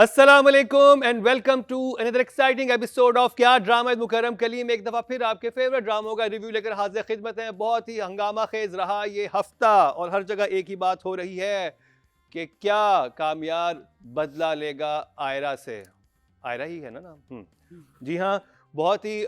अस्सलाम वालेकुम and welcome to another exciting episode of क्या ड्रामा मुकर्रम कलीम। एक दफ़ा फिर आपके फेवरेट ड्रामों का रिव्यू लेकर हाजिर खिदमत है। बहुत ही हंगामा खेज रहा ये हफ्ता और हर जगह एक ही बात हो रही है कि क्या कामयार बदला लेगा आयरा से। आयरा ही है ना नाम? जी हाँ, बहुत ही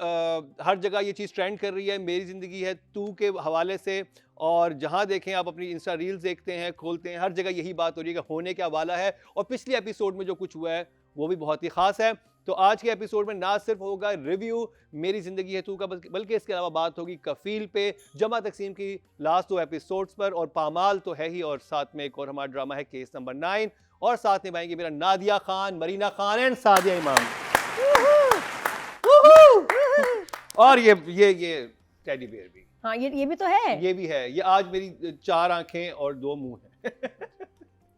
हर जगह ये चीज़ ट्रेंड कर रही है। मेरी ज़िंदगी है तू के हवाले से, और जहाँ देखें आप अपनी इंस्टा रील्स देखते हैं, खोलते हैं, हर जगह यही बात हो रही है कि होने क्या वाला है। और पिछले एपिसोड में जो कुछ हुआ है वो भी बहुत ही ख़ास है। तो आज के एपिसोड में ना सिर्फ होगा रिव्यू मेरी ज़िंदगी है तू का, बल्कि इसके अलावा बात होगी कफील पे, जमा तकसीम की लास्ट 2 एपिसोड्स पर, और पामाल तो है ही, और साथ में एक और हमारा ड्रामा है केस नंबर 9, और साथ निभाएंगे मेरा नादिया खान, मरीना खान एंड सादिया इमाम। और ये टेडी बेयर भी। हाँ, ये भी तो है। ये भी है। ये आज मेरी 4 आंखें और 2 मुंह हैं।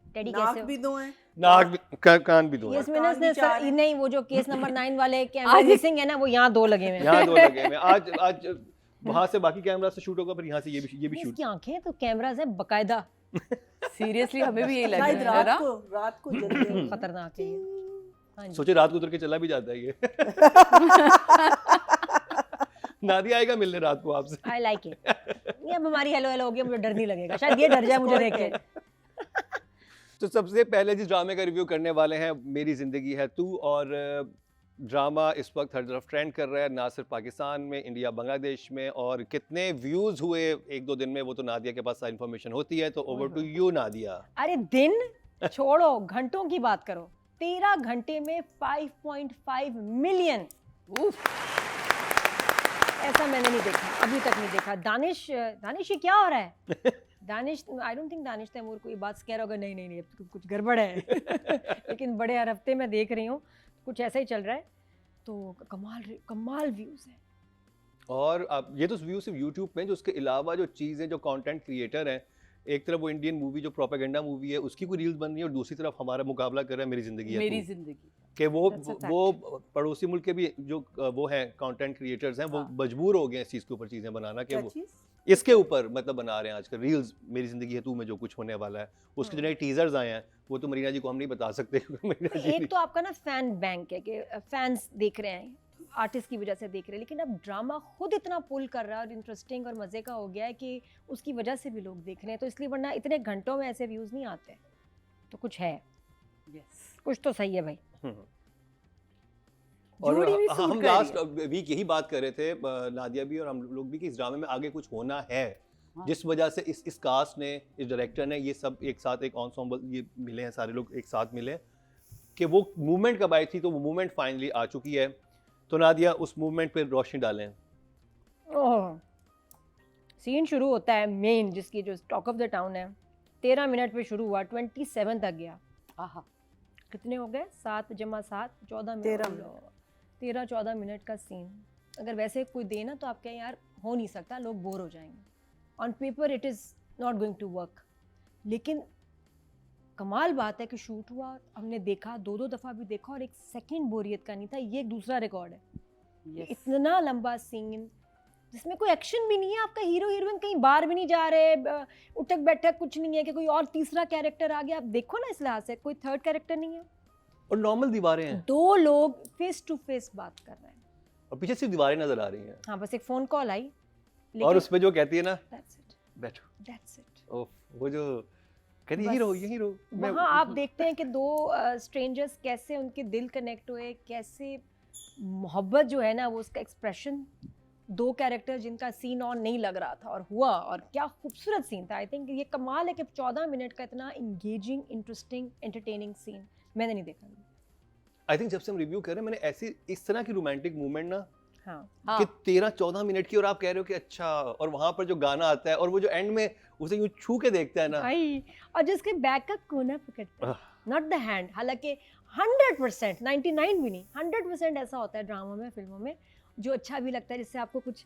टेडी नाक कैसे भी 2 हैं। नाक भी, कान भी 2 हैं। इसमें ना कान भी 4 हैं। नहीं, वो जो केस नंबर 9 वाले कैमरा मिसिंग है ना, वो यहाँ 2 लगे हुए हैं। यहाँ 2 लगे हैं। आज वहां से बाकी कैमरा से शूट होगा, फिर यहाँ से ये भी शूट। इसकी आंखें तो कैमरास हैं बकायदा। सीरियसली हमें भी यही लग शायद रहा है ना। रात को जल्दी खतरनाक है ये। हाँ जी। सोचे रात को उतर के चला भी जाता है ये। नादिया आएगा मिलने रात को आपसे। I like it. ये अब हमारी हेलो हेलो हो गया, मुझे डर नहीं लगेगा, शायद ये डर जाए मुझे देख के। तो सबसे पहले जिस ड्रामे का रिव्यू करने वाले हैं मेरी ज़िंदगी है तू, और ड्रामा इस वक्त हर तरफ ट्रेंड कर रहा है, ना सिर्फ पाकिस्तान में, इंडिया, बांग्लादेश में। और कितने व्यूज़ हुए 1-2 दिन में वो तो नादिया के पास इन्फॉर्मेशन होती है। तो ओवर टू यू नादिया। अरे दिन छोड़ो, घंटों की बात करो। 13 घंटे में 5.5 मिलियन। ऐसा मैंने नहीं देखा, अभी तक नहीं देखा। दानिश ये क्या हो रहा है? Danish, I don't think Danish Taimoor को ये बात स्कैर होगा। नहीं अब तो कुछ गड़बड़ है। लेकिन बड़े हर हफ्ते मैं देख रही हूँ, कुछ ऐसा ही चल रहा है। तो कमाल व्यूज़ है। और अब ये तो व्यू सिर्फ यूट्यूब पे, जो उसके अलावा जो चीज़ें, जो कंटेंट क्रिएटर हैं, एक तरफ वो इंडियन मूवी जो प्रोपेगेंडा मूवी है उसकी कोई रील्स बन रही है, और दूसरी तरफ हमारा मुकाबला कर रहा है मेरी ज़िंदगी है मेरी तू। जिंदगी कि That's a वो पड़ोसी मुल्क के भी जो वो हैं कंटेंट क्रिएटर्स हैं, वो हाँ। मजबूर हो गए हैं इस चीज़ के ऊपर चीज़ें बनाना, कि क्या वो चीज? इसके ऊपर मतलब बना रहे हैं आजकल रील्स मेरी ज़िंदगी है तू में जो कुछ होने वाला है। उसके जो नए टीजर्स आए हैं वो तो मरीना जी को हम नहीं बता सकते। मरीना जी एक तो आपका ना फैन बैंक है कि फैंस देख रहे हैं, आर्टिस्ट की वजह से देख रहे हैं, लेकिन अब ड्रामा खुद इतना पुल कर रहा है और इंटरेस्टिंग और मज़े का हो गया है कि उसकी वजह से भी लोग देख रहे हैं। तो इसलिए, वरना इतने घंटों में ऐसे व्यूज़ नहीं आते। तो कुछ है, यस। तो कुछ तो सही है भाई। और जोड़ी भी हम सूट कर लास्ट रही है। वीक यही बात कर रहे थे, नादिया भी और हम लोग भी, कि इस ड्रामे में आगे कुछ होना है। हाँ। जिस वजह से इस कास्ट ने, इस डायरेक्टर ने, ये सब एक साथ एक एंसेम्बल ये मिले हैं, सारे लोग एक साथ मिले, कि वो मूवमेंट कब आई थी, तो वो मूवमेंट फाइनली आ चुकी है। तो नादिया उस मूवमेंट पे रोशनी डालें। ओह, सीन शुरू होता है मेन, जिसकी जो टॉक ऑफ द टाउन है। 13 मिनट पे शुरू हुआ, 27 तक गया। आहा। कितने हो गए? 7 + 7 14 13 मिनट। 13-14 मिनट का सीन अगर वैसे कोई दे ना, तो आप कहें यार हो नहीं सकता, लोग बोर हो जाएंगे। On paper it is not going to work. लेकिन कमाल बात है कि शूट हुआ, हमने देखा, 2-2 दफ़ा भी देखा, और 1 सेकंड बोरियत का नहीं था। ये एक दूसरा रिकॉर्ड है। Yes. इतना लंबा सीन जिसमें कोई एक्शन भी नहीं है, आपका हीरो हीरोइन कहीं बाहर भी नहीं जा रहे, उठक बैठक कुछ नहीं है कि कोई और तीसरा कैरेक्टर आ गया। आप देखो ना, इस लिहाज से कोई थर्ड कैरेक्टर नहीं है। और नॉर्मल दीवारें हैं, 2 लोग फेस टू फेस बात कर रहे हैं। और पीछे सिर्फ दीवारें नजर आ रही हैं। हाँ, बस एक फ़ोन कॉल आई, और उसमें जो कहती है ना, that's it, बैठो, that's it। ओह, वो जो कहती है बस हीरो, ये हीरो। वहाँ आप देखते हैं कि 2 स्ट्रेंजर्स कैसे उनके दिल कनेक्ट हुए, कैसे मोहब्बत जो है ना, वो उसका एक्सप्रेशन। 2 कैरेक्टर जिनका सीन ऑन नहीं लग रहा था और हुआ, और क्या खूबसूरत सीन था। आई थिंक ये कमाल है कि 14 मिनट का इतना इंगेजिंग, इंटरेस्टिंग, एंटरटेनिंग सीन मैंने नहीं देखा। आई थिंक जब से हम रिव्यू कर रहे हैं, मैंने ऐसी इस तरह की रोमांटिक मूवमेंट ना, हाँ, कि 13-14 मिनट की, और आप कह रहे हो कि अच्छा, और वहां पर जो गाना आता है, और वो जो एंड में उसे यूं छू के देखता है ना, आई, और जिसके बैक का कोना पकड़ता है, नॉट द हैंड। हालांकि 100%, 99 भी नहीं, 100% ऐसा होता है ड्रामा में, फिल्मों में, जो अच्छा भी लगता है, जिससे आपको कुछ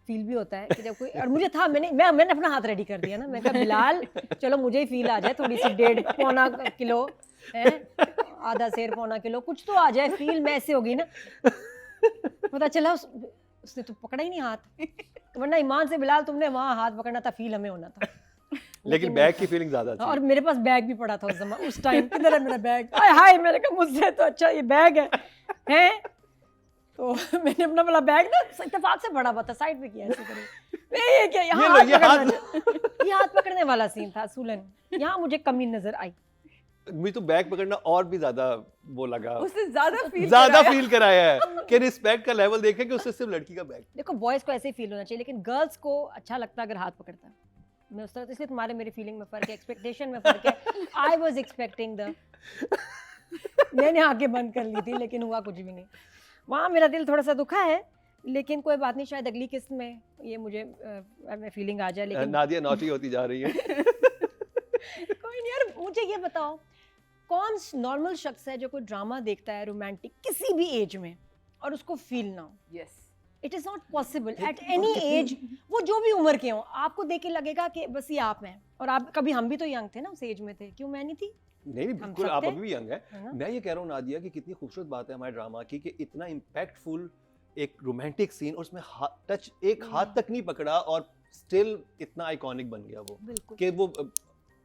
फील भी होता है कि जब कोई, और मुझे था, मैंने अपना हाथ रेडी कर दिया ना, मैं कहा बिलाल चलो मुझे ही फील आ जाए, थोड़ी सी 1.5-पौना किलो है, आधा सेर 1.25 किलो, कुछ तो आ जाए फील। मैं ऐसे हो गई ना, पता चला उसने तो पकड़ा ही नहीं हाथ, वरना ईमान से बिलाल तुमने वहाँ हाथ पकड़ना था, फील हमें होना था। लेकिन बैग की फीलिंग ज्यादा और थी। मेरे पास बैग भी पड़ा था उस समय, उस टाइम किधर है मेरा बैग, हाय हाय, मैंने कहा मुझसे तो अच्छा ये बैग है हैं। तो मैंने अपना वाला बैग ना इत्तेफाक से बड़ा हुआ था, साइड पे किया ऐसे करके, नहीं ये क्या, यहाँ ये लो, हाथ ये पकड़ना हाथ ये हाथ पकड़ने वाला सीन था सूलन, यहाँ मुझे कमी नजर आई। मुझे तो बैग पकड़ना और भी ज्यादा वो लगा, उसने ज्यादा ज्यादा फील कराया है कि रिस्पेक्ट का लेवल देखें कि उससे सिर्फ लड़की का बैग। देखो बॉयज को ऐसे ही फील होना चाहिए, लेकिन गर्ल्स को अच्छा लगता है अगर हाथ पकड़ता है। मैं उस तरह, इसलिए तुम्हारे मेरे फीलिंग में फर्क है, एक्सपेक्टेशन में फर्क है। आई वाज एक्सपेक्टिंग द मैंने आंखें बंद कर ली थी, लेकिन हुआ कुछ भी नहीं। वहाँ मेरा दिल थोड़ा सा दुखा है, लेकिन कोई बात नहीं, शायद अगली किस्त में ये मुझे फीलिंग आ जाए। लेकिन नादिया नॉटी होती जा रही है। कोई नहीं यार, मुझे ये बताओ कौन नॉर्मल शख्स है जो कोई ड्रामा देखता है रोमांटिक किसी भी एज में और उसको फील ना हो? Yes it is not possible at any as. वो जो भी उम्र के हों, आपको देख के लगेगा कि बस ये आप हैं। और आप कभी, हम भी तो यंग थे ना उस एज में थे, क्यों मैं नहीं थी? नहीं हम बिल्कुल, सब आप थे। अभी भी यंग है। है ना? मैं ये कह रहा हूँ नादिया कि कितनी खूबसूरत बात है हमारे ड्रामा की कि इतना इम्पैक्टफुल एक रोमांटिक सीन, और उसमें टच एक हाथ तक नहीं पकड़ा और स्टिल इतना आइकॉनिक बन गया वो, बिल्कुल कि वो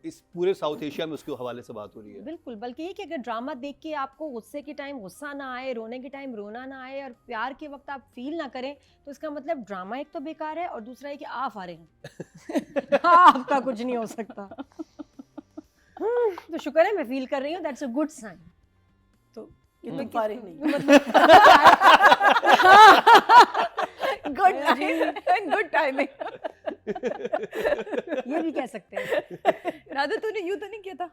इस पूरे साउथ एशिया में उसके हवाले से बात हो रही है। बिल्कुल। बल्कि ये कि अगर ड्रामा देख के आपको गुस्से के टाइम गुस्सा ना आए, रोने के टाइम रोना ना आए, और प्यार के वक्त आप फील ना करें, तो इसका मतलब ड्रामा एक तो बेकार है, और दूसरा है कि आप आ रहे हैं। आपका कुछ नहीं हो सकता। तो शुक्र है मैं फील कर रही हूँ, दैट्स अ गुड साइन। तो कि तुम पा रही नहीं। Good timing. ये भी कह सकते हैं। राधा तूने यूं तो नहीं किया था?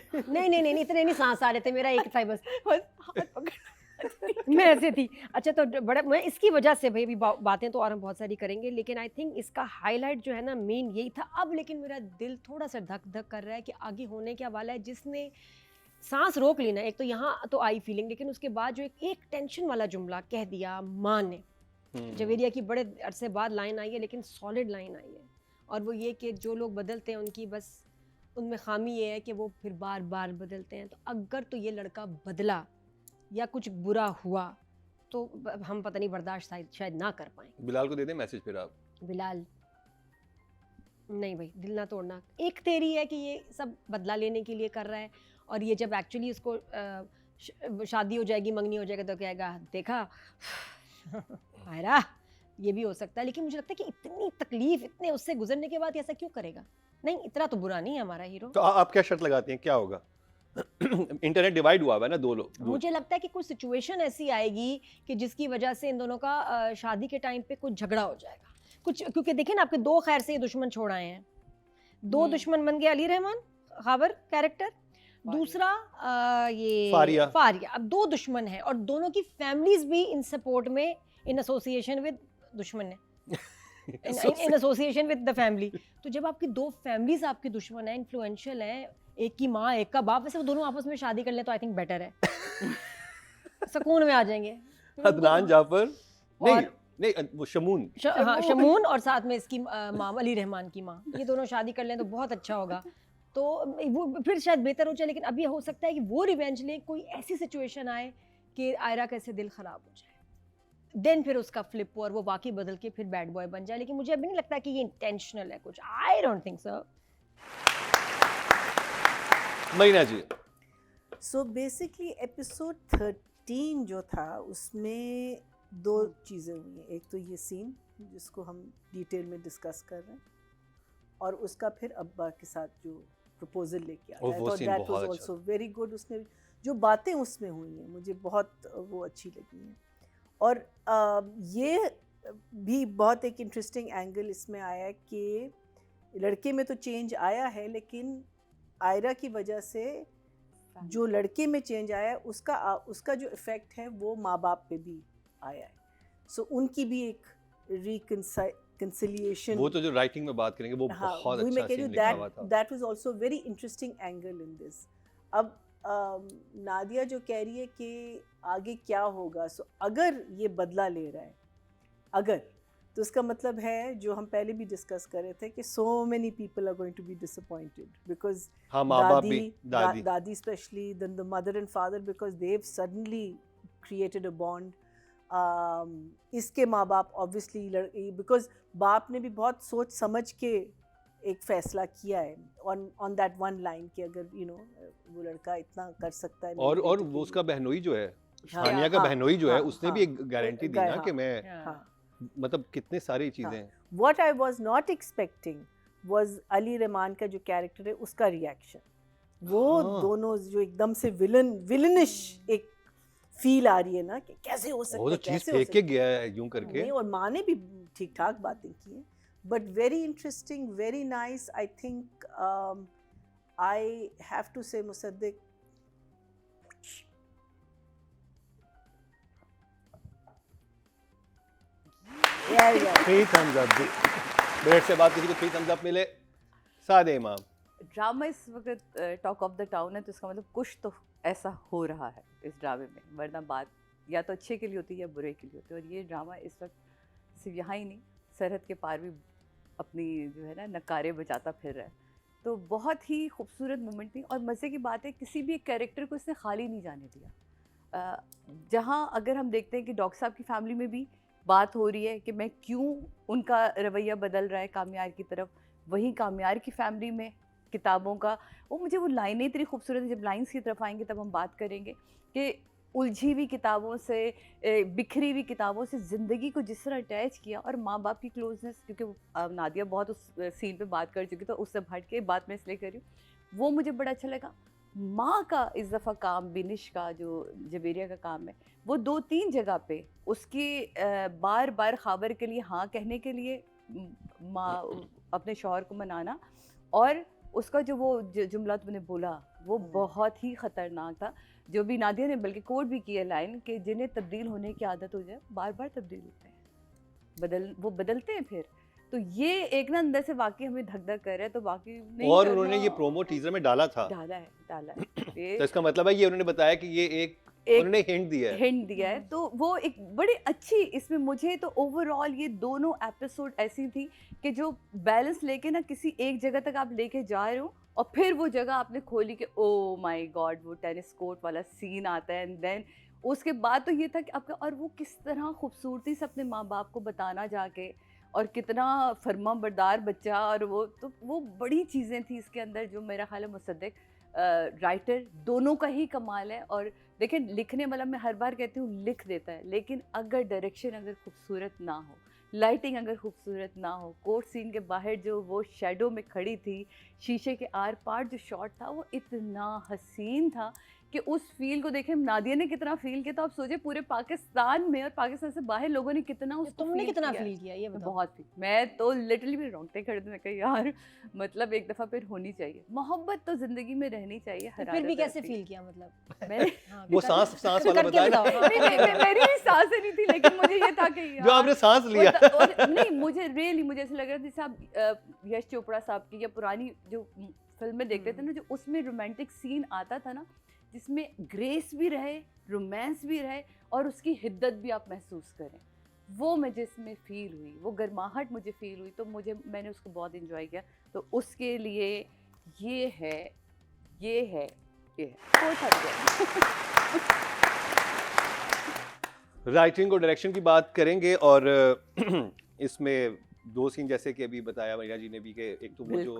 नहीं नहीं नहीं, इतने नहीं सांस आ रहे थे, मेरा एक था बस, बस हाथ पकड़। मैं ऐसे थी। अच्छा, तो बड़ा मैं इसकी वजह से भाई, अभी बातें तो और हम बहुत सारी करेंगे, लेकिन आई थिंक इसका हाईलाइट जो है ना मेन यही था। अब लेकिन मेरा दिल थोड़ा सा धक धक कर रहा है कि आगे होने क्या वाला है। जिसने सांस रोक ली ना, एक तो यहाँ तो आई फीलिंग, लेकिन उसके बाद जो एक टेंशन वाला जुमला कह दिया माँ ने, जवेरिया की बड़े अरसे बाद लाइन आई है, लेकिन सॉलिड लाइन आई है। और वो ये कि जो लोग बदलते हैं उनकी बस उनमें खामी ये है कि वो फिर बार बार बदलते हैं। तो अगर तो ये लड़का बदला या कुछ बुरा हुआ तो हम पता नहीं बर्दाश्त शायद ना कर पाए। बिलाल को दे दें मैसेज फिर आप। बिलाल नहीं भाई, दिल ना तोड़ना। एक तेरी है कि ये सब बदला लेने के लिए कर रहा है, और ये जब एक्चुअली उसको शादी हो जाएगी, मंगनी हो जाएगा, तो कहेगा देखा आयरा, ये भी हो सकता है। लेकिन मुझे लगता है कि इतनी तकलीफ, इतने उससे गुजरने के बाद ऐसा क्यों करेगा? नहीं, इतना तो बुरा नहीं है हमारा हीरो। तो आप क्या शर्त लगाती हैं, क्या होगा? इंटरनेट डिवाइड हुआ है ना, दो लोग। मुझे लगता है कि कुछ सिचुएशन ऐसी आएगी कि जिसकी वजह से इन दोनों का शादी के टाइम पे कुछ झगड़ा हो जाएगा कुछ, क्योंकि देखिए ना, आपके दो खैर से ये दुश्मन छोड़ आए हैं। दो दुश्मन बन गए अली रहमान खाबर कैरेक्टर, दूसरा ये फारिया। अब दो दुश्मन हैं, और दोनों की फैमिलीज भी इन सपोर्ट में, इन एसोसिएशन विद दुश्मन है, in association with the family. तो जब आपकी दो फैमिलीज आपकी दुश्मन है, इन्फ्लुएंशियल है, एक की माँ एक का बाप, वैसे वो दोनों आपस में शादी कर ले तो आई थिंक बेटर है। सुकून में आ जाएंगे। अदनान जाफर नहीं और- नहीं, वो शमून। हाँ, शमून, और साथ में इसकी माँ अली रहमान की माँ, ये दोनों शादी कर लें तो बहुत अच्छा होगा। तो वो फिर शायद बेहतर हो जाए। लेकिन अभी हो सकता है कि वो रिवेंज ले, कोई ऐसी सिचुएशन आए कि आयरा कैसे दिल खराब हो जाए, देन फिर उसका फ्लिप हो और वो वाकई बदल के फिर बैड बॉय बन जाए। लेकिन मुझे अभी नहीं लगता कि ये इंटेंशनल है कुछ। I don't think so. Marina ji. So basically episode 13 जो था उसमें दो चीज़ें हुई हैं। एक तो ये सीन जिसको हम डिटेल में डिस्कस कर रहे हैं, और उसका फिर अब्बा के साथ जो प्रपोजल लेके आया, वो scene दैट बहुत वाज अच्छा आल्सो वेरी गुड। उसने जो बातें उसमें हुई हैं मुझे बहुत वो अच्छी लगी हैं। और ये भी बहुत एक इंटरेस्टिंग एंगल इसमें आया कि लड़के में तो चेंज आया है, लेकिन आयरा की वजह से जो लड़के में चेंज आया उसका जो इफ़ेक्ट है वो माँ बाप पे भी आया है। सो उनकी भी एक रिकंसिलिएशन, वो तो जो राइटिंग में बात करेंगे वो हाँ, बहुत वही अच्छा मैं कह रही सीन हूँ, लिखा हुआ था। That was also very interesting angle in this. अब नादिया जो कह रही है कि आगे क्या होगा, सो अगर ये बदला ले रहा है, अगर, तो इसका मतलब है जो हम पहले भी डिस्कस कर रहे थे कि so many people are going to be disappointed, because हाँ, माँ बाप भी, दादी दादी specially, then the mother and father, because they have suddenly created a bond. इसके माँ बाप ऑब्वियसली, बिकॉज बाप ने भी बहुत सोच समझ के एक फैसला किया है ऑन दैट वन लाइन कि अगर वो लड़का इतना कर सकता है और मेरी बेटी वो के उसका लिए। बहनोई जो है, हाँ, सानिया का हाँ, बहनोई जो है, हाँ, उसने हाँ, भी एक गारंटी दी ना हाँ, कि मैं हाँ। मतलब कितने सारी चीजें। What I was not expecting was Ali Rahman का जो कैरेक्टर है उसका रिएक्शन। वो हाँ। दोनों जो एकदम से विलनिश एक फील आ रही है ना कि कैसे हो सकता वो है, तो चीज कैसे हो फेंक सकता के है। गया है यूं करके। नहीं, और माँ ने भी ठीक ठाक बातें की हैं, but very interesting, very nice. I think I have to say Musaddiq three thumbs up ji, ब्रेड से बात किसी को 3 thumbs up मिले। सादे इमाम, ड्रामा इस वक्त टॉक ऑफ द टाउन है, तो इसका मतलब कुछ तो ऐसा हो रहा है इस ड्रामे में, वरना बात या तो अच्छे के लिए होती है या बुरे के लिए होती है। और ये ड्रामा इस वक्त सिर्फ यहाँ ही नहीं, सरहद के पार भी अपनी जो है ना नकारे बजाता फिर रहा है। तो बहुत ही खूबसूरत मोमेंट थी, और मज़े की बात है किसी भी एक कैरेक्टर को इसने खाली नहीं जाने दिया। जहाँ अगर हम देखते हैं कि डॉक्टर साहब की फैमिली में भी बात हो रही है कि मैं क्यों उनका रवैया बदल रहा है कामयार की तरफ, वहीं कामयार की फैमिली में किताबों का मुझे वो लाइनें इतनी खूबसूरत है। जब लाइन्स की तरफ आएंगे तब हम बात करेंगे कि उलझी हुई किताबों से, बिखरी हुई किताबों से ज़िंदगी को जिस तरह अटैच किया, और माँ बाप की क्लोजनेस, क्योंकि नादिया बहुत उस सीन पे बात कर चुकी, तो उससे हट के बात मैं इसलिए कर रही हूँ, वो मुझे बड़ा अच्छा लगा। माँ का इस दफ़ा काम, बिनिश का जो जबेरिया का काम है, वो 2-3 जगह पे उसकी बार बार ख़ाबर के लिए हाँ कहने के लिए माँ अपने शौहर को मनाना, और उसका जो वो जुमला तुमने बोला वो बहुत ही ख़तरनाक था, जो भी नादिया ने बल्कि कोट भी किया लाइन कि जिन्हें तब्दील होने की आदत हो जाए बार बार तब्दील होते हैं, वो बदलते हैं फिर। तो ये एक ना अंदर से वाकई हमें धक धक कर रहा है, तो वाकई नहीं और करना। उन्होंने ये प्रोमो टीजर में डाला था, डाला है ये तो इसका मतलब है ये उन्होंने बताया कि ये एक उन्होंने हिंट दिया है। हिंट दिया है, तो वो एक बड़ी अच्छी, इसमें मुझे तो ओवरऑल ये दोनों एपिसोड ऐसी थी कि जो बैलेंस लेके ना किसी एक जगह तक आप लेके जा रहे हो, और फिर वो जगह आपने खोली कि ओ माय गॉड वो टेनिस कोर्ट वाला सीन आता है, एंड देन उसके बाद तो ये था कि आपका, और वो किस तरह खूबसूरती से अपने माँ बाप को बताना जाके, और कितना फर्मा बरदार बच्चा, और वो बड़ी चीज़ें थी इसके अंदर, जो मेरा ख्याल है मुसद्दिक राइटर दोनों का ही कमाल है। और देखिए लिखने वाला, मैं हर बार कहती हूँ लिख देता है, लेकिन अगर डायरेक्शन अगर खूबसूरत ना हो, लाइटिंग अगर खूबसूरत ना हो, कोर्ट सीन के बाहर जो वो शेडो में खड़ी थी, शीशे के आर पार जो शॉट था वो इतना हसीन था कि उस फील को देखे नादिया ने कितना फील किया, तो आप सोचे पूरे पाकिस्तान में और पाकिस्तान से बाहर लोगों ने कितना उसको तुमने कितना किया। फील किया ये बताओ। बहुत फील, मैं तो लिटरली भी रोंगटे खड़े थे, मैं कहा यार मतलब एक दफ़ा फिर होनी चाहिए, मोहब्बत तो ज़िंदगी में रहनी चाहिए। तो फिर भी कैसे फील किया मतलब? मैंने हाँ, वो बता- सांस वाला करके बताया ना, बताओ। नहीं, मेरी भी सांसें नहीं थी, लेकिन मुझे ये था कि जो आपने सांस लिया। और नहीं, मुझे रियली मुझे ऐसा लग रहा था जैसे आप यश चोपड़ा साहब की या पुरानी जो फिल्में देखते थे ना, जो उसमें रोमांटिक सीन आता था ना, जिसमें ग्रेस भी रहे, रोमांस भी रहे, और उसकी हिद्दत भी आप महसूस करें, वो मुझे इसमें फील हुई, वो गर्माहट मुझे फील हुई, तो मैंने उसको बहुत एंजॉय किया। तो उसके लिए ये है कोई राइटिंग और डायरेक्शन की बात करेंगे, और इसमें 2 सीन जैसे कि अभी बताया मरीना जी ने भी, कि एक तो वो जो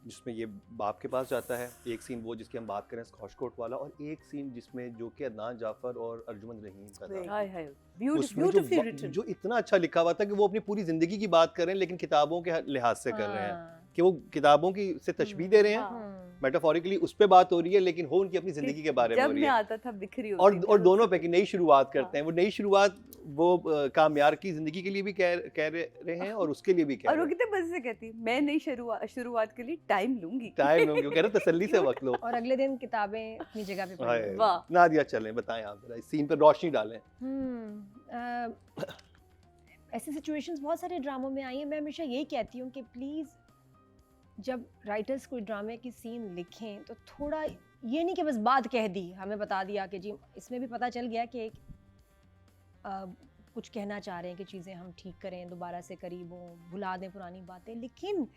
जिसमें ये बाप के पास जाता है, एक सीन वो जिसकी हम बात करें स्कॉचकोट वाला, और एक सीन जिसमें जो कि अदनान जाफर और अर्जुमंद रहीम का था, हाय हाय उसमें जो इतना अच्छा लिखा हुआ था कि वो अपनी पूरी जिंदगी की बात कर रहे हैं, लेकिन किताबों के लिहाज से कर रहे हैं, कि वो किताबों की से तशबीह दे रहे हैं, मेटाफोरिकली उस पे बात हो रही है, लेकिन हो उनकी अपनी जिंदगी के बारे में हो रही है। आता था बिखरी होती और दोनों पे की नई शुरुआत करते हैं, वो नई शुरुआत वो कामयार की जिंदगी के लिए भी कह रहे हैं, और उसके लिए भी कह और रहे वो हैं। कितने मजे से कहती, मैं नई शुरुआत के लिए टाइम लूंगी। टाइम लोगे, कह रहे तसल्ली से वक्त लो। और अगले दिन किताबें अपनी जगह पे हाय, पड़ी। वाह। नादिया चलें, बताएं आप जरा इस सीन पर रोशनी डालें। ऐसे सिचुएशंस बहुत सारे ड्रामों में आई हैं। मैं हमेशा यही कहती हूँ कि प्लीज़ जब राइटर्स कोई ड्रामे की सीन लिखें तो थोड़ा ये नहीं कि बस बात कह दी, हमें बता दिया कि जी इसमें भी पता चल गया कि एक कुछ कहना चाह रहे हैं कि चीज़ें हम ठीक करें, दोबारा से करीब हों, भुला दें पुरानी बातें, लेकिन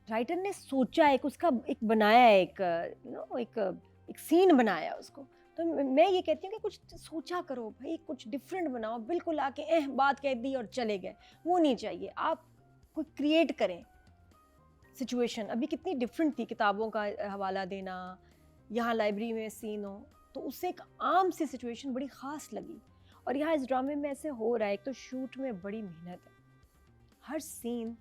राइटर ने सोचा, एक उसका एक बनाया, एक सीन बनाया उसको। तो मैं ये कहती हूँ कि कुछ सोचा करो भाई, कुछ डिफरेंट बनाओ, बिल्कुल आके बात कह दी और चले गए, वो नहीं चाहिए। आप कोई क्रिएट करें सिचुएशन। अभी कितनी डिफरेंट थी, किताबों का हवाला देना, यहाँ लाइब्रेरी में सीन हो, तो उससे एक आम सी सिचुएशन बड़ी ख़ास लगी। और यहाँ इस ड्रामे में ऐसे हो रहा है, एक तो शूट में बड़ी मेहनत है, हर सीन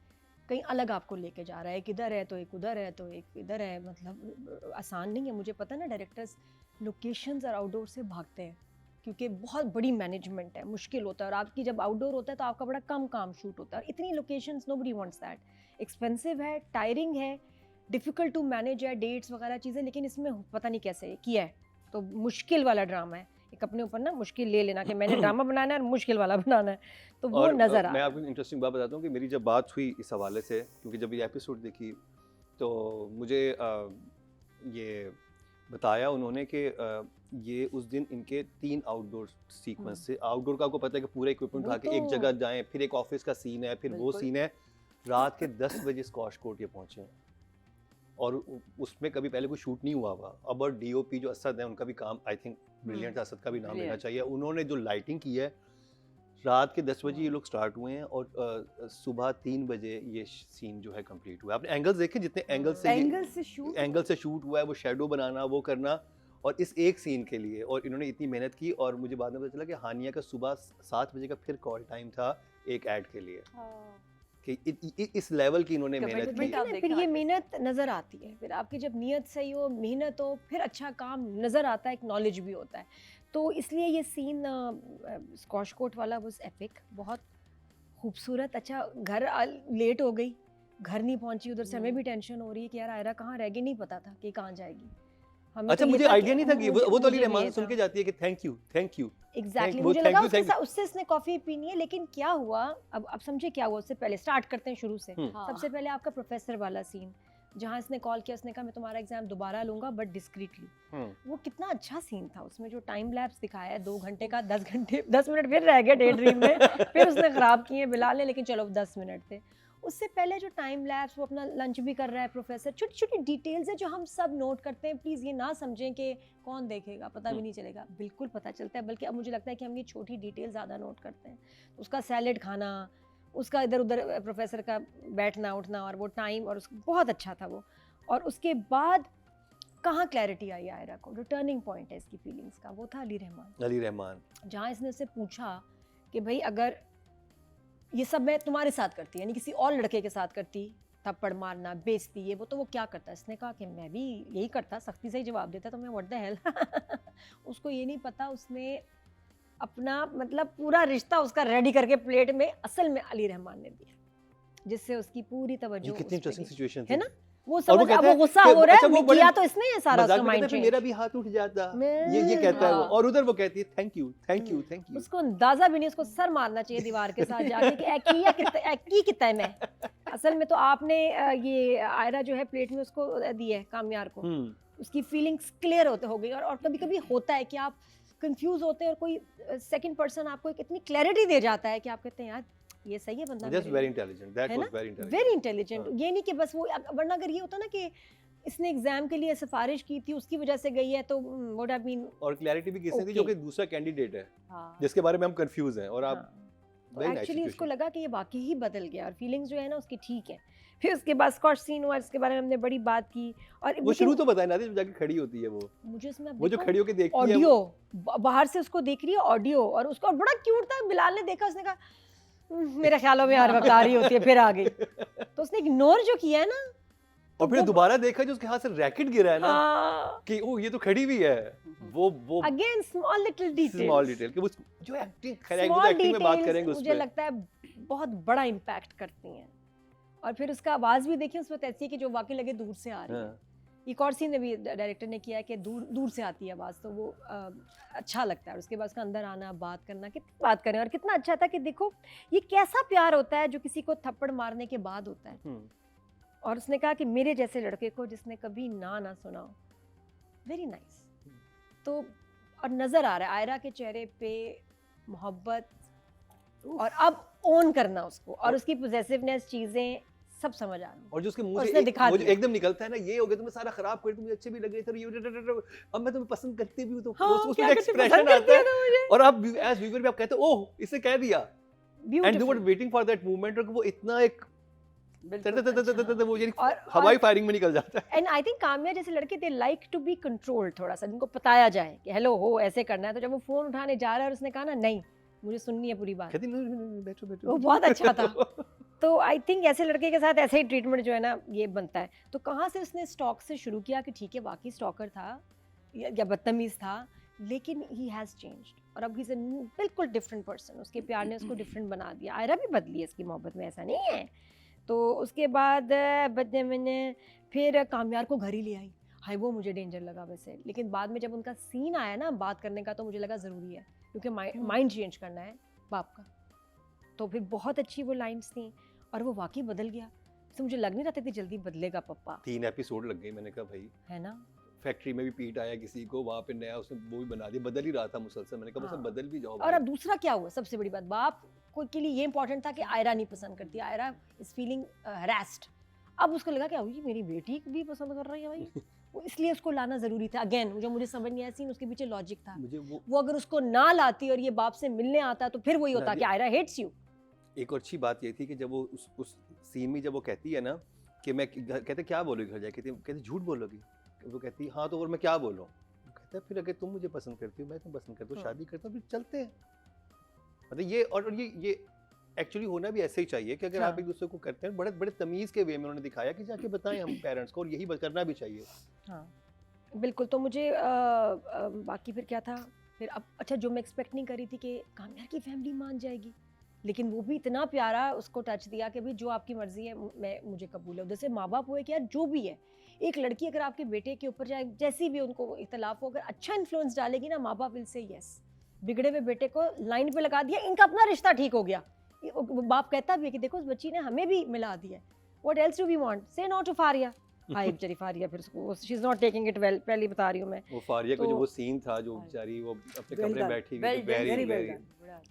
कहीं अलग आपको लेके जा रहा है, एक इधर है तो एक उधर है तो एक इधर है, मतलब आसान नहीं है। मुझे पता है ना, डायरेक्टर्स लोकेशंस और आउटडोर से भागते हैं क्योंकि बहुत बड़ी मैनेजमेंट है, मुश्किल होता है। और आपकी जब आउटडोर होता है तो आपका बड़ा कम काम शूट होता है, और इतनी locations nobody wants that, expensive है, टायरिंग है, डिफ़िकल्ट टू मैनेज है, डेट्स वगैरह चीज़ें, लेकिन इसमें पता नहीं कैसे किया है। तो मुश्किल वाला ड्रामा है, एक अपने ऊपर ना मुश्किल ले लेना कि मैंने ड्रामा बनाना है और मुश्किल वाला बनाना है, तो वो और नज़र आ मैं रहा आपको इंटरेस्टिंग बात बताता हूँ कि मेरी जब बात हुई इस हवाले से, क्योंकि जब ये एपिसोड देखी तो मुझे ये बताया उन्होंने कि ये उस दिन इनके 3 आउटडोर सीक्वेंस से, आउटडोर का आपको पता है कि पूरा इक्विपमेंट वो उठा के एक तो- जगह जाएं, फिर एक ऑफिस का सीन है, फिर वो बिल्कुल। सीन है, रात के 10 बजे स्कॉश कोर्ट ये पहुंचे हैं। और उसमें कभी पहले कोई शूट नहीं हुआ हुआ। अब और डीओपी जो असद है उनका भी काम आई थिंक ब्रिलियंट है, असद का भी नाम लेना Brilliant. चाहिए। उन्होंने जो लाइटिंग की है, रात के 10 बजे ये लोग स्टार्ट हुए हैं और सुबह 3 बजे ये सीन जो है कंप्लीट हुआ है। आपने एंगल्स देखे, जितने एंगल से एंगल से शूट हुआ है, वो शेडो बनाना, वो करना, और इस एक सीन के लिए, और इन्होंने इतनी मेहनत की। और मुझे बाद में पता चला कि हानिया का सुबह 7 बजे का फिर कॉल टाइम था एक ऐड के लिए, कि इस लेवल की इन्होंने मेहनत Commitment की। आप फिर देखें ये आगे। मेहनत नज़र आती है, फिर आपकी जब नीयत सही हो, मेहनत हो, फिर अच्छा काम नज़र आता है, एक नॉलेज भी होता है। तो इसलिए ये सीन स्कॉश कोर्ट वाला वाज एपिक, बहुत खूबसूरत। अच्छा, घर लेट हो गई, घर नहीं पहुंची, उधर से हमें भी टेंशन हो रही है कि यार आयरा कहाँ रह गई, नहीं पता था कि कहाँ जाएगी। हमें अच्छा, तो ये मुझे था कि- आइडिया नहीं था कि वो तो अली मुझे भी रहमान ये सुन था। के जाती है कि thank you thank you. Exactly, वो मुझे thank लगा you, thank you। उससे इसने कॉफ़ी पीनी है, लेकिन क्या हुआ, अब समझे क्या हुआ। उससे पहले स्टार्ट करते हैं शुरू से। हम्म। सबसे पहले आपका प्रोफेसर वाला सीन, जहाँ इसने कॉल किया, उसने कहा मैं तुम्हारा एग्जाम दोबारा लूंगा बट डिस्क्रीटली। वो कितना अच्छा सीन था, उसमें जो टाइम लैप्स दिखाया है 2 घंटे का, 10 मिनट फिर रह गए डे ड्रीम में फिर उसने ख़राब किए बिलाल ने, लेकिन चलो 10 मिनट थे। उससे पहले जो टाइम लैप्स, वो अपना लंच भी कर रहा है प्रोफेसर, छोटी छोटी डिटेल्स है जो हम सब नोट करते हैं। प्लीज़ ये ना समझें कि कौन देखेगा, पता भी नहीं चलेगा, बिल्कुल पता चलता है। बल्कि अब मुझे लगता है कि हम ये छोटी डिटेल ज़्यादा नोट करते हैं। उसका सैलेड खाना, उसका इधर उधर प्रोफेसर का बैठना उठना, और वो टाइम, और उसका बहुत अच्छा था वो। और उसके बाद कहाँ क्लैरिटी आई आयरा को, जो टर्निंग पॉइंट है इसकी फीलिंग्स का, वो था अली रहमान। जहाँ इसने उससे पूछा कि भाई अगर ये सब मैं तुम्हारे साथ करती, यानी किसी और लड़के के साथ करती, थप्पड़ मारना, बेइज्जती, ये वो, तो वो क्या करता। इसने कहा कि मैं भी यही करता, सख्ती से ही जवाब देता, तो मैं व्हाट द हेल उसको ये नहीं पता, उसने अपना मतलब पूरा रिश्ता उसका रेडी करके प्लेट में असल में अली रहमान ने दिया, जिससे उसकी पूरी तवज्जो ये कितनी उस पे इंटरेस्टिंग गई। सिचुएशन है थी। ना, वो और समझ, अब कहता वो है गुस्सा कि- हो रहा अच्छा, है, वो बड़े किया तो इसने है सारा, मजाक उसका में माइंड कहता है, चेंज। मेरा भी हाथ उठ जाता, ये कहता है वो, हाँ। और उधर वो कहती है thank you thank you thank you. उसको अंदाजा भी नहीं, उसको सर मारना चाहिए दीवार के साथ जाके कि की कितना है मैं। असल में तो आपने ये आयरा जो है प्लेट में उसको दी है कामयार को, उसकी फीलिंग्स क्लियर होते हो गई। और कभी कभी होता है कि आप कंफ्यूज होते हैं और कोई सेकंड पर्सन आपको एक इतनी क्लैरिटी दे जाता है कि आप कहते हैं यार ये सही है बंदा, जस्ट वेरी इंटेलिजेंट, दैट है वाज ना? Very intelligent. Very intelligent. हाँ। ये नहीं कि बस वो, वरना अगर ये होता ना कि इसने एग्जाम के लिए सिफारिश की थी उसकी वजह से गई है, तो वुड हैव बीन और क्लैरिटी भी किसने दी, जो Okay. कि दूसरा कैंडिडेट है हाँ। जिसके बारे में हम कंफ्यूज हैं, और आप very nice एक्चुअली उसको situation. लगा कि ये वाकई ही बदल गया, और फीलिंग्स जो है ना उसकी ठीक है। फिर उसके बाद स्कॉच सीन हुआ, इसके बारे में हमने बड़ी बात की। और वो लेकिन शुरू तो बताया ना, जब जाके खड़ी होती है मुझे उसमें वो जो खड़ी होके देखती है ऑडियो बाहर से उसको देख रही है ऑडियो, और उसको बड़ा क्यूट था। बिलाल ने देखा, उसने कहा मेरे ख्यालों में हर वक्त आ रही होती है, फिर आ गई। तो उसने इग्नोर जो किया है ना, और फिर दोबारा देखा जो उसके हाथ से रैकेट गिरा है ना, हाँ, कि ओ ये तो खड़ी भी है, वो again small little small details, detail कि वो जो एक्टिंग करेंगे, स्मॉल एक्टिंग में बात करेंगे डिटेल्स उस मुझे पे। लगता है बहुत बड़ा इम्पैक्ट करती हैं। और फिर उसका आवाज़ भी देखिए उसमें ऐसी है कि जो वाकई लगे दूर से आ रही है। हाँ। एक और सीन में भी डायरेक्टर ने किया है कि दूर दूर से आती है आवाज़, तो वो अच्छा लगता है। और उसके बाद उसका अंदर आना, बात करना, कितनी बात करें। और कितना अच्छा था कि देखो ये कैसा प्यार होता है जो किसी को थप्पड़ मारने के बाद होता है। और उसने कहा कि मेरे जैसे लड़के को जिसने कभी ना सुना हो, वेरी नाइस। तो और नज़र आ रहा है आयरा के चेहरे पे मोहब्बत, और अब ओन करना उसको, और उसकी पोजेसिवनेस, चीज़ें सब समझ आ रही हैं। और जो उसके मुंह और से उसने दिखा वो जो दिया। एकदम निकलता है ना, ये हो गया तुम्हें सारा खराब कर, मुझे अच्छे भी लगे थे, अब मैं तुम्हें पसंद करती भी हूँ, तो हाँ, उसमें क्या कहते हैं, एक्सप्रेशन पसंद करती आता हो तो मुझे। है, और आप एज व्यूअर भी आप कहते हो ओह इसे कह दिया, and they were Beautiful. Waiting for that movement, और वो इतना एक बिल्कुल वो ये और- हवाई फायरिंग में निकल जाता है। एंड आई थिंक काम्या जैसे लड़के they like to be controlled, थोड़ा सा जिनको बताया जाए कि हेलो हो ऐसे करना है, तो जब वो फोन उठाने जा रहा है और उसने कहा ना नहीं मुझे सुननी है पूरी बात, कहती नहीं, नहीं, नहीं, बैठो बैठो। वो बहुत अच्छा था। तो आई थिंक ऐसे लड़के के साथ ऐसे ही ट्रीटमेंट जो है ना ये बनता है। तो कहाँ से उसने स्टॉक से शुरू किया कि ठीक है वाकई स्टॉकर था या बदतमीज था, लेकिन ही हैज़ चेंज्ड और अब ही से बिल्कुल डिफरेंट पर्सन। उसके प्यार ने उसको डिफरेंट बना दिया। आयरा भी बदली है इसकी मोहब्बत में, ऐसा नहीं है। तो उसके बाद बदले मैंने फिर कामयार को घर ही ले आई। हाय वो मुझे डेंजर लगा वैसे, लेकिन बाद में जब उनका सीन आया ना बात करने का, तो मुझे लगा ज़रूरी है क्योंकि माइंड चेंज करना है बाप का। तो फिर बहुत अच्छी वो लाइन्स थी और वो वाकई बदल गया। तो मुझे लग नहीं रहा था कि जल्दी बदलेगा पप्पा, 3 एपिसोड लग गए। मैंने कहा भाई है ना। फैक्ट्री में भी पीट आया किसी को, वहाँ पे नया उसने वो भी बना दिया, बदल ही रहा था मुसलसल। मैंने कहा बस अब हाँ। बदल भी जाओ और भाई। अब दूसरा क्या हुआ, सबसे बड़ी बात, बाप को के लिए ये इंपॉर्टेंट था कि आयरा नहीं पसंद करती, आयरा इज फीलिंग हरास्ड। अब उसको लगा क्या हुई मेरी बेटी भी पसंद कर रही है भाई, वो इसलिए उसको लाना जरूरी था। अगेन मुझे समझ नहीं आया सीन, उसके पीछे लॉजिक था। मुझे वो अगर उसको ना लाती और ये बाप से मिलने आता तो फिर वही होता कि आयरा हेट्स यू। एक और अच्छी बात ये थी कि जब वो उस सीन में जब वो कहती है ना कि मैं कहते क्या बोलोगी घर जाके, कहती झूठ बोलोगी। वो कहती हाँ तो और मैं क्या बोलूं। कहता है फिर अगर तुम मुझे पसंद करती हो, मैं तुम्हें पसंद करता हूँ, शादी करता हूँ, फिर चलते हैं। मतलब ये और ये एक्चुअली होना भी ऐसे ही चाहिए कि अगर आप एक दूसरे को करते हैं, बड़े बड़े तमीज़ के वे में उन्होंने दिखाया कि जाके बताएं हम पेरेंट्स को, और यही करना भी चाहिए। हाँ बिल्कुल। तो मुझे बाकी फिर क्या था, फिर अब अच्छा जो मैं एक्सपेक्ट नहीं करी थी कि कामयार की फैमिली मान जाएगी, लेकिन वो भी इतना प्यारा उसको टच दिया कि भाई जो आपकी मर्जी है मैं मुझे कबूल है। उधर से माँ बाप हुए कि यार जो भी है, एक लड़की अगर आपके बेटे के ऊपर चाहे जैसी भी उनको इख्तलाफ हो, अगर अच्छा इन्फ्लुएंस डालेगी ना, माँ बाप विल से यस। बिगड़े हुए बेटे को लाइन पे लगा दिया, इनका अपना रिश्ता ठीक हो गया। बाप कहता भी है कि देखो उस बच्ची ने हमें भी मिला दिया, what else do we want, say no to Faria. हाय बेचारी फारिया फिर she is not taking it well, पहले बता रही हूँ मैं। वो फारिया का जो तो- वो सीन था, जो बेचारी वो अपने Well कमरे में done. बैठी हुई, Well done, very very well very done.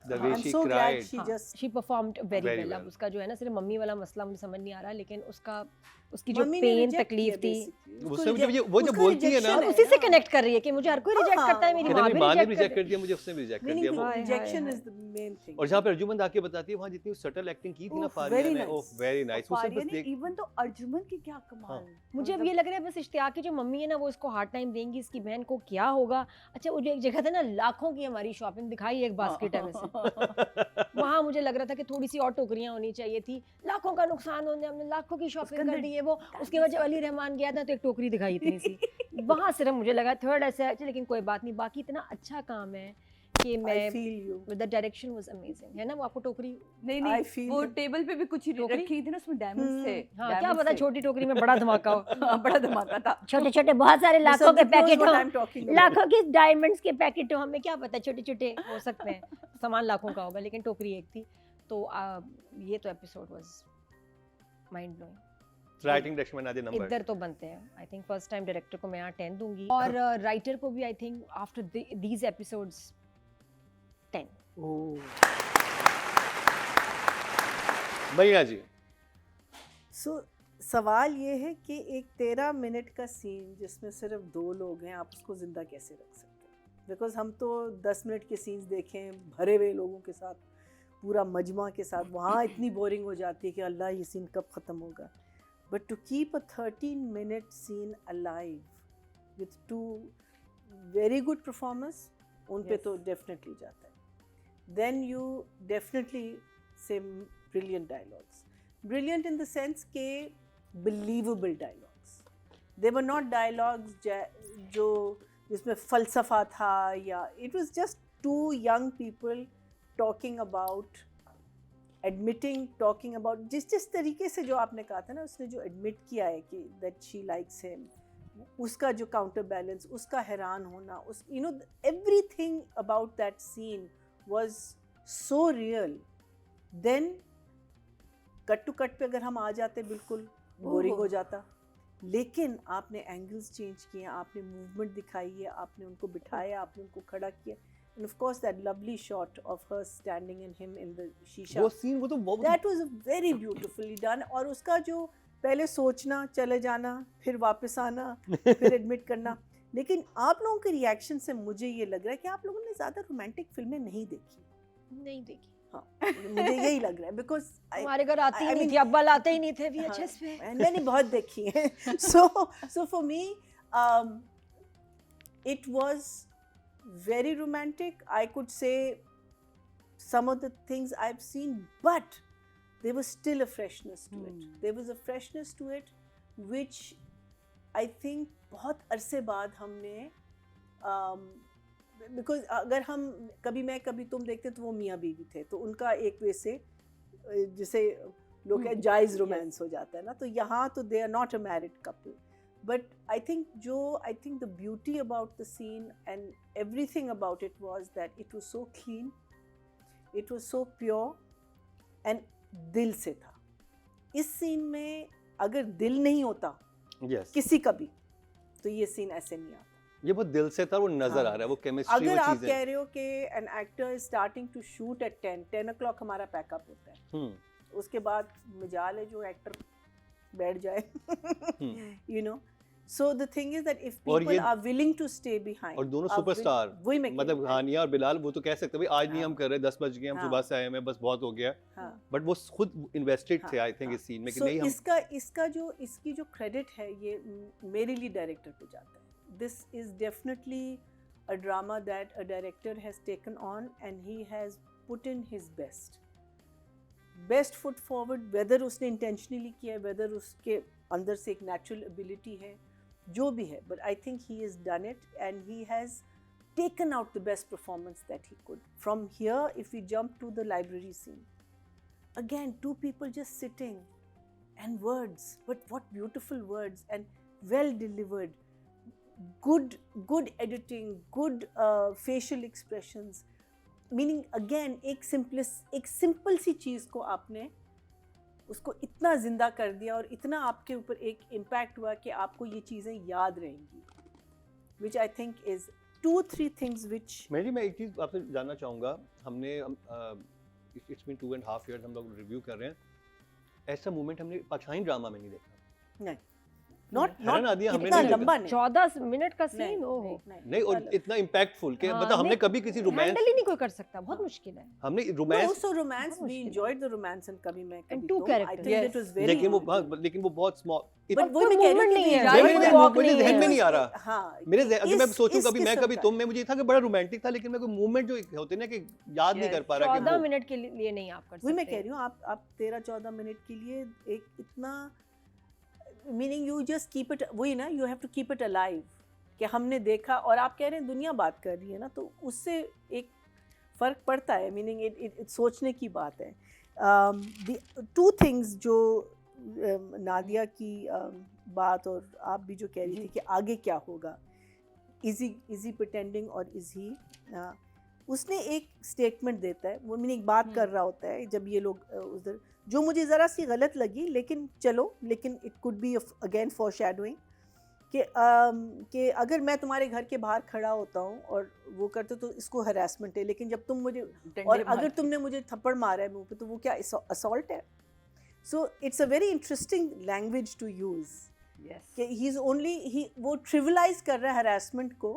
the way I'm she so glad cried. she just she performed very Very well. अब well. उसका जो है ना सिर्फ मम्मी वाला मसला मुझे समझ नहीं आ रहा, लेकिन उसका उसकी जो मम्मी ने पेन reject तकलीफ किया थी, basically. उसको उसने reject- जब वो जब उसका बोलती है ना, rejection और उसी से ना। कनेक्ट कर रही है कि मुझे हर कोई रिजेक्ट हाँ, करता है, मेरी कहते माँ हैं भी मेरी माँ ने भी रिजेक्ट रिजेक्ट कर दिया, मुझे उसने भी रिजेक्ट कर दिया। Meaningful hi, hi, rejection hi. is the main thing. और जहाँ पे अर्जुमन आके बताती है, वहाँ जितनी सटल एक्टिंग की थी ना Oof, फारिया very ने, nice. Oh very nice. वो सब फारिया बस ने देख इवन तो अर्जुमन की क्या कमाल। मुझे अब ये लग रहा है बस इश्तियाक की जो मम्मी है ना वो इसको हार्ड टाइम देंगी, इसकी बहन को क्या होगा। अच्छा वो जो एक जगह था ना, लाखों की हमारी शॉपिंग दिखाई, एक बास्केट है वैसे, वहाँ मुझे लग रहा था कि थोड़ी सी और टोकरियाँ होनी चाहिए थी। लाखों का नुकसान होने, हमने लाखों की शॉपिंग कर दी है वो। उसके बाद जब अली रहमान गया था तो एक टोकरी दिखाई इतनी सी, वहाँ सिर्फ मुझे लगा थर्ड ऐसा। लेकिन कोई बात नहीं, बाकी इतना अच्छा काम है कि I मैं feel you. The direction was amazing, है ना। वो आपको टोकरी, नहीं I नहीं feel वो you. टेबल पे भी कुछ टोकरी? रखी थी ना, उसमें डायमंड्स थे। हाँ क्या diamonds पता थे। छोटी टोकरी में बड़ा धमाका हो। हाँ, बड़ा धमाका था। छोटे छोटे बहुत सारे लाखों के Musaddip knows पैकेट what हो, I'm talking about. लाखों के डायमंड्स के पैकेट हो, हमें क्या पता, छोटे छोटे हो सकते हैं, सामान लाखों का होगा, लेकिन टोकरी एक थी। तो ये तो episode was mind blowing. Writing direction में ना दे नंबर। इधर तो बनते हैं। I think first time director को मैं यहाँ 10 दूंगी, और राइटर को भी I think after these episodes 10। Oh. भैया जी So, सवाल ये है कि एक 13 मिनट का सीन जिसमें सिर्फ 2 लोग हैं, आप उसको जिंदा कैसे रख सकते हैं? बिकॉज हम तो 10 मिनट के सीन्स देखें भरे हुए लोगों के साथ, पूरा मजमा के साथ, वहाँ इतनी बोरिंग हो जाती है कि अल्लाह ये सीन कब ख़त्म होगा। But to keep a 13 minute scene alive with 2 very good performance, उन पे Yes. तो डेफिनेटली जाता है। Then you definitely say brilliant dialogues, brilliant in the sense के believable dialogues. They were not dialogues जो जिसमें फ़लसफ़ा था, या it was just 2 young people talking about, talking about जिस तरीके से जो आपने कहा था ना, उसने जो admit किया है कि that she likes him, उसका जो counter balance, उसका हैरान होना, उस everything about that scene was so real. Then cut to cut पे अगर हम आ जाते बिल्कुल बोरिंग हो जाता, लेकिन आपने एंगल्स चेंज किए, आपने मूवमेंट दिखाई है, आपने उनको बिठाया, आपने उनको खड़ा किया, end of course that lovely shot of her standing and him in the शीशा, वो सीन वो तो बहुत that was very beautifully done. और उसका जो पहले सोचना, चले जाना, फिर वापस आना, फिर एडमिट करना। लेकिन आप लोगों के रिएक्शन से मुझे ये लग रहा है कि आप लोगों ने ज़्यादा रोमांटिक फिल्में नहीं देखी। नहीं देखी। मुझे यही लग रहा है बिकॉज हमारे घर आती ही I नहीं mean- थी, अब्बा लाते ही नहीं थे VHS पे। मैंने बहुत देखी है so for me it was very romantic. I could say some of the things I've seen, but there was still a freshness to it. There was a freshness to it which I think बहुत अरसे बाद हमने because अगर हम कभी मैं कभी तुम देखते तो वो मियाँ बीवी थे, तो उनका एक वे से जिसे लोग कहते जायज़ रोमांस हो जाता है ना, तो यहाँ तो they are not a married couple. But I think the beauty about the scene and everything about it was that it was so clean, it was so pure and दिल से था. इस सीन में अगर दिल नहीं होता यस किसी का भी, तो ये सीन ऐसे नहीं आता. ये बहुत दिल से था, वो नजर आ रहा है, वो केमिस्ट्री, अगर वो आप चीजें. कह रहे हो कि an actor is starting to shoot at 10 o'clock हमारा पैकअप होता है, उसके बाद मजाल है जो एक्टर बैठ जाए, you know. So the thing is that if और पीपल ये- are willing to stay behind, और दोनों सुपरस्टार, वही मैं मतलब हानिया और बिलाल, वो तो कह सकते भाई आज नहीं हाँ. हम कर रहे, 10 बज गए, हम हाँ. सुबह से आए हैं, बस बहुत हो गया. हाँ. बट वो खुद इन्वेस्टेड थे हाँ, आई थिंक हाँ. इस सीन में कि So नहीं हम. इसकी जो क्रेडिट है ये मेरे लिए डायरेक्टर पे जाता है. This is definitely a drama that a director has taken on and he has put in his best foot forward, whether उसने इंटेंशनली किया है, वेदर उसके अंदर से एक नेचुरल एबिलिटी है, जो भी है, but I think he has done it and he has taken out the best performance that he could. From here, if we jump to the library scene, again, two people just sitting and words, but what beautiful words and well delivered, good editing, good facial expressions, meaning again एक simple सी चीज़ को आपने उसको इतना जिंदा कर दिया और इतना आपके ऊपर एक इम्पैक्ट हुआ कि आपको ये चीज़ें याद रहेंगी, which I think is 2-3 things which मेरी मैं एक चीज़ आपसे जानना चाहूँगा. हमने इट्स बीन 2.5 years हम लोग रिव्यू कर रहे हैं, ऐसा मोमेंट हमने पाकिस्तानी ड्रामा में नहीं देखा. नहीं, not हैरान आदिया हमने इतना नहीं देखा. लंबा नहीं, 14 मिनट का सीन, ओहो, नहीं, और इतना इम्पैक्टफुल कि हाँ, मतलब हमने नहीं, कभी किसी रोमांस, हैंडल ही नहीं कोई कर सकता, बहुत मुश्किल है. हमने no, रोमांस, so romance, बहुत we मुश्किल है. enjoyed the romance and कभी मैं And कभी two तुम, I characters. think Yes. that was very लेकिन वो good. लेकिन वो बहुत स्मॉल. But वही कोई मैं कह रही हूँ movement कि नहीं है, enjoy कोई the walk मेरे नहीं ध्यान है. में नहीं आ रहा. हाँ, मेरे अगर मैं सोचूं इस कभी मैं किस्म कभी का तुम में, मुझे ये था कि बड़ा रोमांटिक था, लेकिन मेरे को मूवमेंट जो होते हैं ना कि याद नहीं Yes. कर पा रहा कि 14 वो मिनट के लिए नहीं आप कर सकते. वही मैं कह रही हूँ, आप 13-14 मिनट के लिए एक इतना, meaning you just keep it, वही ना, you have to keep it alive कि हमने देखा और आप कह रहे हैं दुनिया बात कर रही है ना, तो उससे एक फ़र्क पड़ता है. मीनिंग इट सोचने की बात है. टू थिंग्स जो नादिया की बात और आप भी जो कह रही थी कि आगे क्या होगा, इज ही प्रिटेंडिंग और इज ही, उसने एक स्टेटमेंट देता है, वो मीनिंग बात कर रहा होता है जब ये लोग उधर, जो मुझे ज़रा सी गलत लगी, लेकिन चलो, लेकिन it could be again for shadowing कि अगर मैं तुम्हारे घर के बाहर खड़ा होता हूँ और वो करते तो इसको हरासमेंट है, लेकिन जब तुम मुझे, और अगर तुमने मुझे थप्पड़ मारा है मुंह पे, तो वो क्या असॉल्ट है. So it's a very interesting language to use कि ही इज़ ओनली, वो ट्रिवलाइज कर रहा है हरासमेंट को,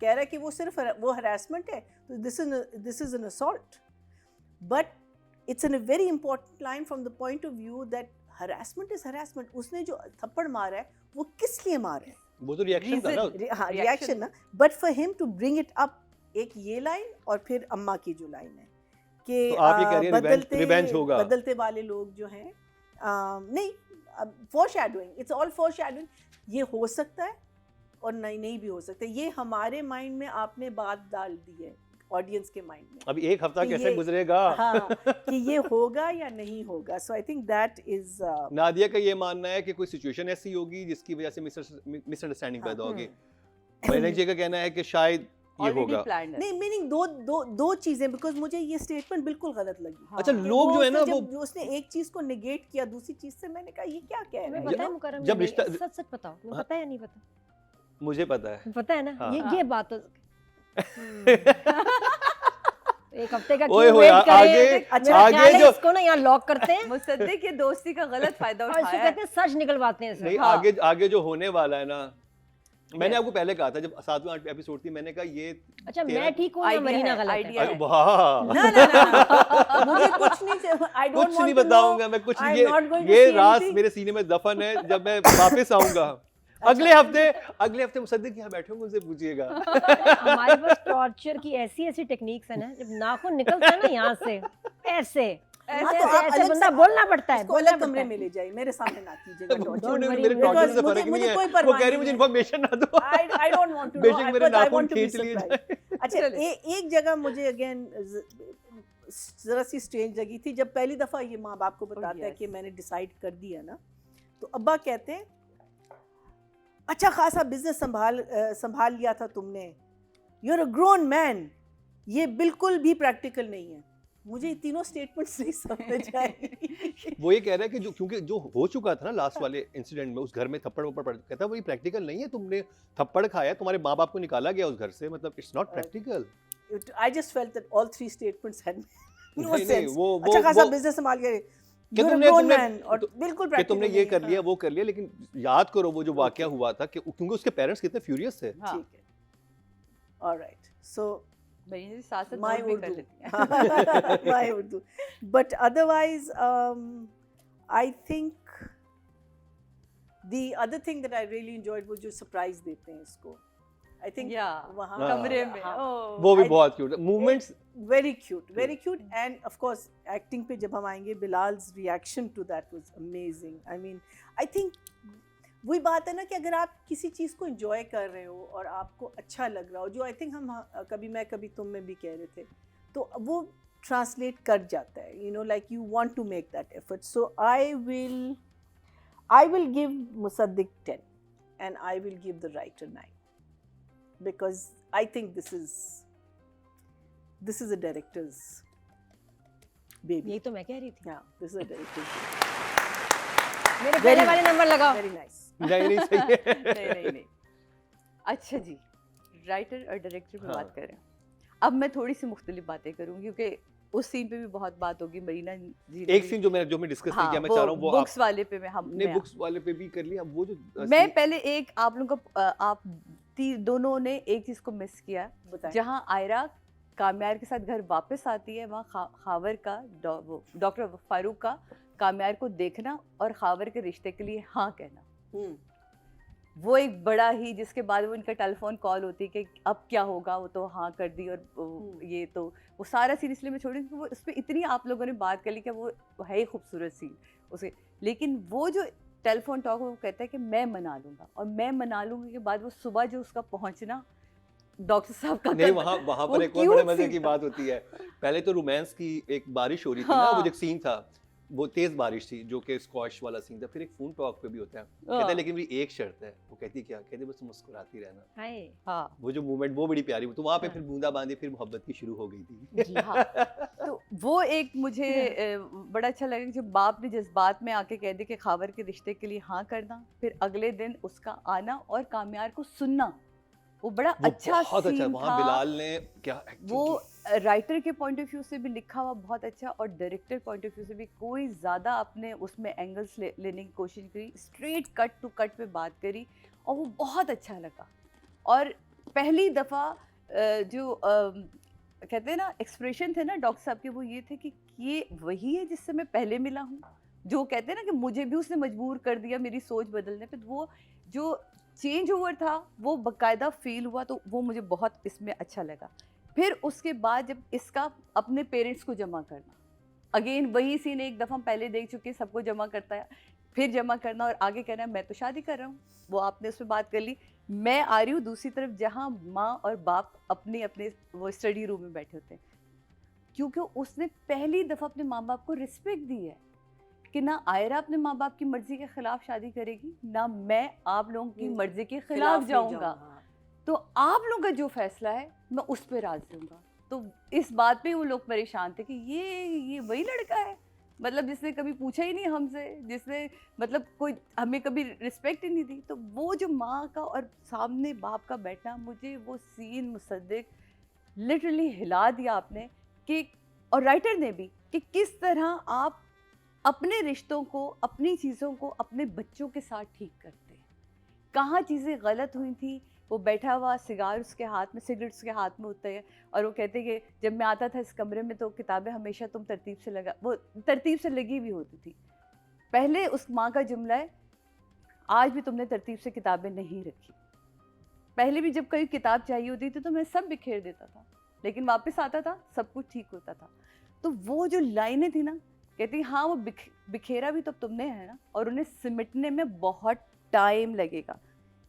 कह रहा है कि वो सिर्फ वो हरासमेंट है, तो this is an assault. But it's an a very important line from the point of view that harassment is harassment. उसने जो थप्पड़ मारा है वो किस लिए मारा है, वो तो रिएक्शन था ना. हाँ रिएक्शन ना, but for him to bring it up, एक ये लाइन और फिर अम्मा की जो लाइन है कि तो आप ये कह रही हैं रिवेंज होगा, बदलते वाले लोग जो हैं, नहीं, फोरशैडोइंग, इट्स ऑल फोरशैडोइंग. ये हो सकता है और नहीं भी हो सकता है. ये हमारे माइंड में आपने बात डाल दी है, ऑडियंस के माइंड में, अभी एक हफ्ता कि कैसे ये- गुजरेगा. हाँ, कि ये होगा या नहीं होगा. So I think that is Nadia का ये मानना है कि कोई सिचुएशन ऐसी होगी जिसकी वजह से मिसअंडरस्टैंडिंग पैदा होगी. मैंने जी का कहना है कि शायद ये होगा. नहीं, मीनिंग दो चीजें, बिकॉज मुझे ये स्टेटमेंट बिल्कुल गलत लगी. अच्छा, कि लोग जो है ना, उसने वो जब उसने एक चीज को नेगेट किया दूसरी चीज से, मैंने कहा ये क्या कह तुम्हें रहा पता है. है मुकर्रम, जब या रिश्ता- नहीं? सच बताओ, तुम्हें हाँ। पता है या नहीं पता? मुझे पता है. पता है ना, हाँ। ये बात तो एक हफ्ते का ओए क्यों होए, वेट करें? अच्छा, मेरा आगे ख्याल है जो- इसको ना यहाँ लॉक करते हैं मुसद्दिक की दोस्ती का गलत फायदा और इसको उठाया कहते हैं सच निकलवाते हैं नहीं, सर. आगे जो होने वाला है ना, मैंने आपको पहले कहा था जब 7वां एपिसोड थी, मैंने कहा ये अच्छा तेरा- मैं ठीक हूँ या idea मरीना है, गलत है? idea है। वाह ना ना ना मुझे कुछ नहीं चाहिए, I don't कुछ want नहीं to know. बताऊंगा मैं, कुछ I'm ये not going to ये say राज anything. मेरे सीने में दफन है, जब मैं वापस आऊंगा अगले हफ्ते मुसद्दिक यहाँ बैठे होंगे, उनसे पूछिएगा। हमारे पास टॉर्चर की ऐसी टेक्निक्स है ना, जब नाखून निकलता है ना यहाँ से ऐसे हाँ, ऐसे तो आप ऐसे अलग बंदा से- बोलना पड़ता है, इसको बोलना अलग कमरे पड़ता में है। ले जाइए, मेरे सामने ना कीजिएगा torture. Don't worry, मेरे because टॉर्चर से मुझे- फर्क नहीं मुझे है, कोई वो परवाह कह रही नहीं मुझे है। इन्फॉर्मेशन ना दो। I don't want to know. बेशक मेरे but I नाखून want to be खींच लिए surprised. जाए। अच्छा एक जगह मुझे अगेन जरा सी स्ट्रेंज लगी थी जब पहली दफा ये माँ बाप को बताता है yes. कि मैंने डिसाइड कर दिया ना, तो अब्बा कहते हैं अच्छा खासा बिजनेस संभाल लिया था तुमने, you are a grown man. ये बिल्कुल भी प्रैक्टिकल नहीं है। मुझे ये तीनों स्टेटमेंट्स नहीं समझ आई। वो ये कह रहा है कि जो क्योंकि जो हो चुका था ना लास्ट वाले इंसिडेंट में, उस घर में थप्पड़ वप्पड़ पड़, कहता है वही प्रैक्टिकल नहीं है, तुमने थप्पड़ खाया, तुम्हारे माँ बाप को निकाला गया उस घर से, मतलब it's not practical. I just felt that all three statements had no नहीं, sense. वो अच्छा खासा वो बिजनेस संभाल के कि you're a तुमने grown तुमने man, और बिल्कुल कि तुमने practical ये नहीं कर है, लिया हाँ, वो कर लिया, लेकिन याद करो वो जो वाकया हुआ था कि क्योंकि उसके पेरेंट्स कितने फ्यूरियस थे। हाँ, ठीक है। All right. So मरीना जी साथ साथ my नोट भी कर Urdu, लेती हैं। my Urdu. But otherwise, I think the other thing that I really enjoyed was जो surprise देते हैं इसको. I think Yeah, वहाँ हाँ। कमरे में हाँ, ओह, वो भी I- बहुत cute movements. very cute and of course acting पे जब हम आएंगे, बिलाल्स reaction to that was amazing. I mean I think वही बात है ना कि अगर आप किसी चीज़ को enjoy कर रहे हो और आपको अच्छा लग रहा हो, जो I think हम कभी मैं कभी तुम में भी कह रहे थे, तो वो translate कर जाता है, you know, like you want to make that effort. So I will give Musaddiq 10 and I will give the writer 9 because I think this is a director's baby. यही तो मैं कह रही थी। Yeah, this is a director's baby. मेरे Very पहले वाले number लगाओ। Very nice. नहीं नहीं सही है। नहीं। अच्छा जी, राइटर और डायरेक्टर पे हाँ। बात करें। अब मैं थोड़ी सी मुख्तलिफ बातें करूंगी क्योंकि उस सीन पे भी बहुत बात होगी। मरीना जी एक सीन जो मैं डिस्कस नहीं किया, मैं चाह रहा हूँ वो बुक्स वाले पे आपने बुक्स वाले पे भी कर लिया। वो जो मैं पहले एक आप लोगों को आप दोनों ने एक चीज को मिस किया, बताएं। जहाँ आयरा काम्यार के साथ घर वापस आती है, वहाँ खावर का डॉक्टर फारूक का काम्यार को देखना और खावर के रिश्ते के लिए हाँ कहना, हम्म, वो एक बड़ा ही, जिसके बाद वो इनका टेलीफोन कॉल होती है कि अब क्या होगा, वो तो हाँ कर दी और ये तो वो सारा सीन इसलिए मैं छोड़ी क्योंकि वो उस पर इतनी आप लोगों ने बात कर ली कि वो है ही खूबसूरत सीन उसे। लेकिन वो जो टेलीफोन टॉक वो कहता है कि मैं मना लूँगा, और मैं मना लूँगी के बाद वो सुबह जो उसका पहुँचना डॉक्टर साहब का नहीं, वहाँ वो पर एक और cute बड़े मजे scene की था। बात होती है। पहले तो रोमांस की एक बारिश हो रही थी ना, हाँ। वो जो एक सीन था वो तेज बारिश थी जो कि स्क्वॉश वाला सीन था। फिर एक फोन टॉक पे भी होता है, कहता है लेकिन मेरी एक शर्त है। वो कहती क्या? कहती बस मुस्कुराती रहना। हाय हाँ वो जो मूवमेंट वो बड़ी प्यारी, तो वहाँ पे हाँ। फिर बूंदा बांदी, फिर मोहब्बत की शुरू हो गई थी। जी हाँ। तो वो एक मुझे बड़ा अच्छा लगा कि जब बाप ने जज्बात में आके कह दिया कि खावर के रिश्ते के लिए हाँ करना, फिर अगले दिन उसका आना और काम्यार को सुनना, वो बड़ा वो अच्छा बहुत अच्छा। सीन वहाँ था। बिलाल ने क्या एक्टिंग वो की। राइटर के पॉइंट ऑफ व्यू से भी लिखा हुआ बहुत अच्छा, और डायरेक्टर पॉइंट ऑफ व्यू से भी कोई ज़्यादा आपने उसमें एंगल्स लेने की कोशिश करी, स्ट्रेट कट टू कट पे बात करी, और वो बहुत अच्छा लगा। और पहली दफ़ा जो कहते हैं ना एक्सप्रेशन थे ना डॉक्टर साहब के, वो ये थे कि ये वही है जिससे मैं पहले मिला हूँ, जो कहते हैं ना कि मुझे भी उसने मजबूर कर दिया मेरी सोच बदलने पे। वो जो चेंज ओवर था वो बाकायदा फील हुआ, तो वो मुझे बहुत इसमें अच्छा लगा। फिर उसके बाद जब इसका अपने पेरेंट्स को जमा करना, अगेन वही सीन एक दफ़ा पहले देख चुके, सबको जमा करता है, फिर जमा करना और आगे कहना है मैं तो शादी कर रहा हूँ, वो आपने उस पर बात कर ली, मैं आ रही हूँ दूसरी तरफ जहाँ माँ और बाप अपने अपने वो स्टडी रूम में बैठे होते हैं, क्योंकि उसने पहली दफ़ा अपने माँ बाप को रिस्पेक्ट दी है कि ना आयरा अपने माँ बाप की मर्जी के खिलाफ शादी करेगी, ना मैं आप लोगों की मर्जी के खिलाफ जाऊंगा, तो आप लोगों का जो फैसला है मैं उस पर राजी हूँगा। तो इस बात पे वो लोग परेशान थे कि ये वही लड़का है, मतलब जिसने कभी पूछा ही नहीं हमसे, जिसने मतलब कोई हमें कभी रिस्पेक्ट ही नहीं दी। तो वो जो माँ का और सामने बाप का बैठना, मुझे वो सीन मुसद्दिक लिटरली हिला दिया आपने कि, और राइटर ने भी, कि किस तरह आप अपने रिश्तों को, अपनी चीज़ों को अपने बच्चों के साथ ठीक करते हैं, कहाँ चीज़ें गलत हुई थी। वो बैठा हुआ सिगार उसके हाथ में, सिगरेट उसके हाथ में होता है और वो कहते कि जब मैं आता था इस कमरे में तो किताबें हमेशा तुम तरतीब से लगी हुई होती थी। पहले उस माँ का जुमला है, आज भी तुमने तरतीब से किताबें नहीं रखी। पहले भी जब कोई किताब चाहिए होती थी तो मैं सब बिखेर देता था, लेकिन वापस आता था सब कुछ ठीक होता था। तो वो जो लाइनें थी ना, कहती हाँ वो बिखेरा भी तो तुमने है ना, और उन्हें सिमटने में बहुत टाइम लगेगा।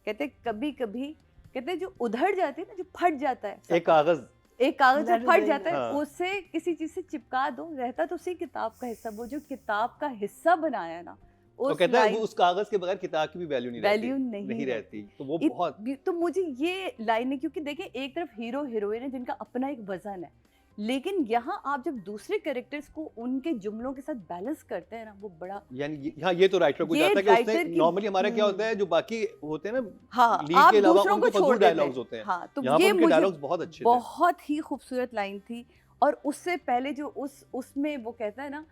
कहते कभी कभी कहते जो उधड़ जाती है ना, जो फट जाता है, एक कागज जो फट जाता है, हाँ। उसे किसी चीज से चिपका दो, रहता तो उसी किताब का हिस्सा। वो जो किताब का हिस्सा बनाया ना, वो कहता है वो उस कागज के बगैर किताब की भी वैल्यू नहीं रहती। तो वो बहुत, तो मुझे ये लाइनें, क्योंकि देखिए एक तरफ हीरो हीरोइन है जिनका अपना एक वजन है, लेकिन यहाँ आप जब दूसरे कैरेक्टर्स को उनके जुमलों के साथ बैलेंस करते हैं ना, वो बड़ा, यानी हाँ ये तो राइटर को जाता है कि उसने नॉर्मली हमारा क्या होता है, जो बाकी होते हैं ना हाँ, लीड आप के अलावा दूसरों को उनके छोड़ फजूल देते डायलॉग्स हैं। होते हैं। हाँ, तो यहाँ पर ये उनके मुझे डायलॉग्स बहुत अच्छे थे। बहुत ही खूबसूरत लाइन थी। और उससे पहले जो उसमें वो कहता है ना,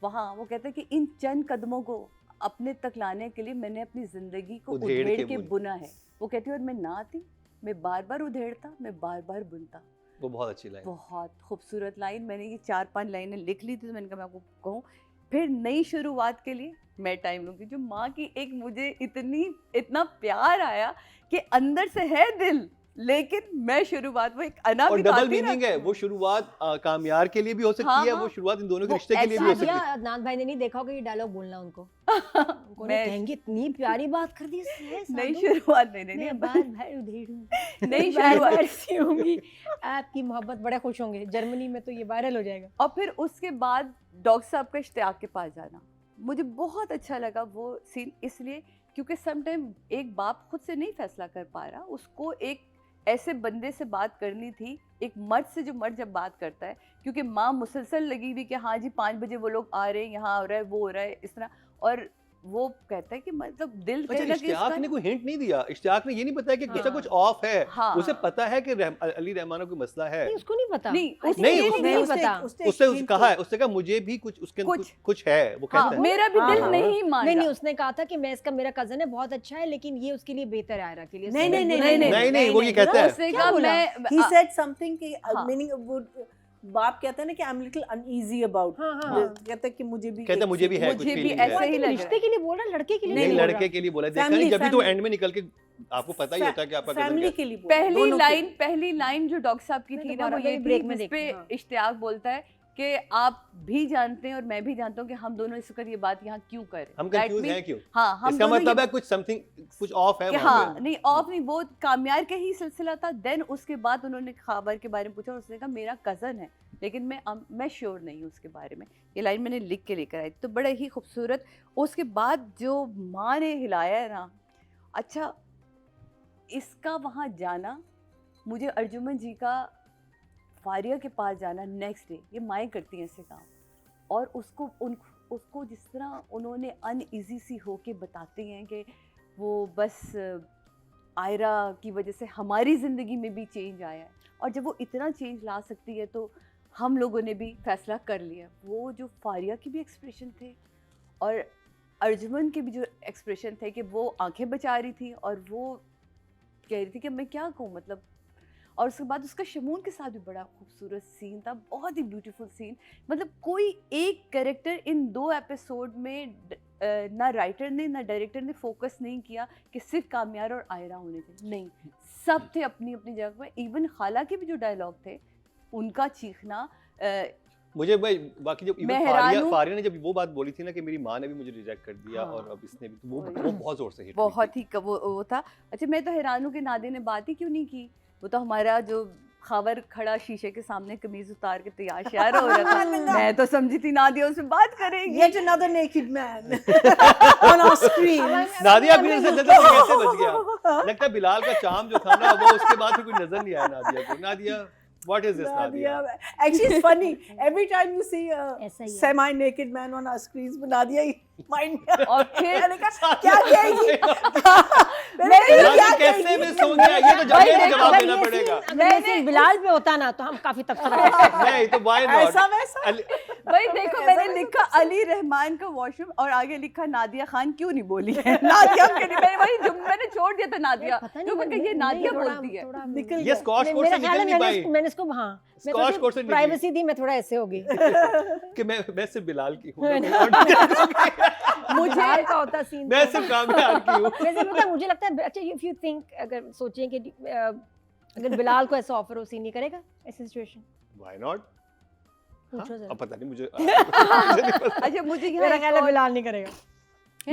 वहाँ वो कहता है कि इन चंद कदमों को अपने तक लाने के लिए मैंने अपनी जिंदगी को उधेड़ के बुना है। वो कहती है और मैं ना आती, मैं बार बार उधेड़ता, मैं बार बार बुनता। वो बहुत अच्छी लाइन, बहुत खूबसूरत लाइन। मैंने ये 4-5 लाइनें लिख ली थी, तो मैंने कहा मैं आपको कहूँ। फिर नई शुरुआत के लिए मैं टाइम लूँगी। जो माँ की एक मुझे इतना प्यार आया कि अंदर से है दिल, लेकिन मैं शुरुआत, वो एक अना और भी डबल गाती है ना। मीनिंग है वो शुरुआत, कामयार के लिए भी हो सकती हाँ, है, हाँ। वो शुरुआत इन दोनों के वो रिश्ते के लिए भी हो सकती है। या अदनान भाई ने नहीं देखा होगा ये डायलॉग बोलना उनको, उनको नहीं मैं कहेंगे इतनी प्यारी बात कर दी नई शुरुआत नहीं मैं बार बार उधेड़ूं, नई बार शुरुआत। बार सीऊंगी आपकी मोहब्बत, बड़े खुश होंगे। जर्मनी में तो ये वायरल हो जाएगा। और फिर उसके बाद डॉक्टर साहब का इश्तियाक के पास जाना, मुझे बहुत अच्छा लगा वो सीन, इसलिए क्योंकि समटाइम एक बाप खुद से नहीं फैसला कर पा रहा, उसको एक ऐसे बंदे से बात करनी थी, एक मर्द से, जो मर्द जब बात करता है, क्योंकि माँ मुसलसल लगी हुई कि हाँ जी 5 बजे वो लोग आ रहे हैं, यहाँ हो रहा है, वो हो रहा है, इस तरह। और वो कहता है कि मतलब दिल अच्छा, कहना कि इश्तियाक ने कोई हिंट नहीं दिया, इश्तियाक ने ये नहीं बताया कि कुछ हाँ। कुछ ऑफ है। हाँ। उसे पता है कि अली रहमान को मसला है। नहीं, उसको नहीं पता। नहीं, नहीं, पता। उससे कहा है, उसने कहा मुझे भी कुछ कुछ है, वो कहता हाँ, है। मेरा भी दिल हाँ। नहीं मान नहीं, रहा। उसने कहा था कि मैं इसका, मेरा कजन है, बहुत अच्छा है, लेकिन ये उसके लिए बेहतर है आयरा के लिए। नहीं, वो ये कहता है। उसने क्या कहा बोला? he said something कि हाँ। meaning वो बाप कहता है ना कि I am little uneasy about, हाँ, हाँ। कहता है कि मुझे भी कहता मुझे भी है कुछ मुझे भी फीलिंग ऐसे है। ही लग रहा रिश्ते है। के लिए बोल रहा है, लड़के के लिए नहीं, नहीं बोल लड़के के लिए बोला, देखा Family, नहीं, जब भी तो family। एंड में निकल के आपको पता ही होता है कि आपका कजन फैमिली क्या के लिए बोला, पहली दोनों के लिए। लाइन जो डॉक्टर साहब की मैं थी ना, दोबारा वो ये कभी थी, break में जिस पे देखती हूँ। इश्तियाक बोलता है कि आप भी जानते हैं और मैं भी जानता हूँ कि हम दोनों इस वक्त ये बात यहाँ क्यों कर रहे हैं। हम That कंफ्यूज means- हैं क्यों? हाँ, हम इसका दोनों मतलब ये- है कुछ समथिंग, कुछ ऑफ है कि वहाँ हाँ, पे। नहीं ऑफ नहीं, वो कामयार का ही सिलसिला था। देन उसके बाद उन्होंने खबर के बारे में पूछा और उसने कहा मेरा कज़न है, लेकिन मैं श्योर नहीं हूँ उसके बारे में। ये लाइन मैंने लिख के लेकर आई, तो बड़ा ही खूबसूरत। उसके बाद जो माँ ने हिलाया है ना, अच्छा इसका वहाँ जाना, मुझे अर्जुमन जी का फारिया के पास जाना नेक्स्ट डे, ये माएँ करती हैं ऐसे काम, और उसको जिस तरह उन्होंने अनईजी सी होके बताते हैं कि वो बस आयरा की वजह से हमारी ज़िंदगी में भी चेंज आया है, और जब वो इतना चेंज ला सकती है तो हम लोगों ने भी फैसला कर लिया। वो जो फारिया के भी एक्सप्रेशन थे और अर्जुमन के भी जो एक्सप्रेशन थे कि वो आंखें बचा रही थी और वो कह रही थी कि मैं क्या कहूँ, मतलब। और उसके बाद उसका शमून के साथ भी बड़ा खूबसूरत सीन था, बहुत ही ब्यूटीफुल सीन। मतलब कोई एक कैरेक्टर इन 2 एपिसोड में ना राइटर ने ना डायरेक्टर ने फोकस नहीं किया कि सिर्फ कामयार और आयरा होने थे, नहीं, सब थे अपनी अपनी जगह पर। इवन खाला के भी जो डायलॉग थे, उनका चीखना, मुझे भाई बाकी जब मैं हैरान हूँ। फारिया ने जब वो बात बोली थी ना कि मेरी माँ ने भी मुझे रिजेक्ट कर दिया, हाँ। और अब इसने भी, तो वो वही। बहुत जोर से हिट बहुत ही वो था। अच्छा, मैं तो हैरान हूँ कि नादिया ने बात ही क्यों नहीं की। वो तो हमारा जो खबर खड़ा शीशे के सामने कमीज उतार के तैयार श्यार हो रहा था। मैं तो समझी थी नादिया उससे बात करेगी। Yet another naked man on our screen. Nadia भी से नजर से कैसे बच गया? लगता है बिलाल का चाम जो था ना, वो उसके बाद फिर कोई नजर नहीं आया नादिया को। Nadia What is this, Nadia? Actually, it's funny. Every time you see a ऐसा ही है। semi-naked man on our screens, but Nadia he mind में और फिर मैंने कहा क्या कहेगी? मैंने मैं- कहा, क्या कैसे कहेगी? मिस हो गया? ये तो भाई, जल्दी देखो, जवाब अगर देना ये पड़ेगा। scene- अगर ये scene बिलाल पे होता ना तो हम काफी तबसरा करते। नहीं तो why not? ऐसा वैसा भाई देखो ऐसा मैंने वैसा लिखा अली रहमान का वॉशरूम और आगे लिखा नादिया खान क्यों नहीं बोली है नादिया क्यों नहीं मैंने वही जो मैंने छोड़ दिया था नादिया पता जो मैं कहा, ये नादिया बोलती है निकल ये गया। स्कॉच कोर्ट से मेरा ख्याल निकल है नहीं पाई मैंने इसको हाँ स्कॉच कोर्ट से निकली। प्राइवेसी दी, मैं थोड़ा ऐसे हो गई। कि मैं सिर्फ बिलाल की हूँ मुझे का होता सीन मैं सिर्फ कामयाब की हूँ। वैसे पता है, मुझे लगता है अच्छा इफ यू थिंक अगर सोचें कि अगर बिलाल को ऐसा ऑफर हो, सीन नहीं करेगा ऐसी सिचुएशन? Why not? पूछो अब जरा। पता नहीं मुझे मुझे नहीं पता। अच्छा मुझे मेरा यहाँ ख्याल है बिलाल नहीं करेगा।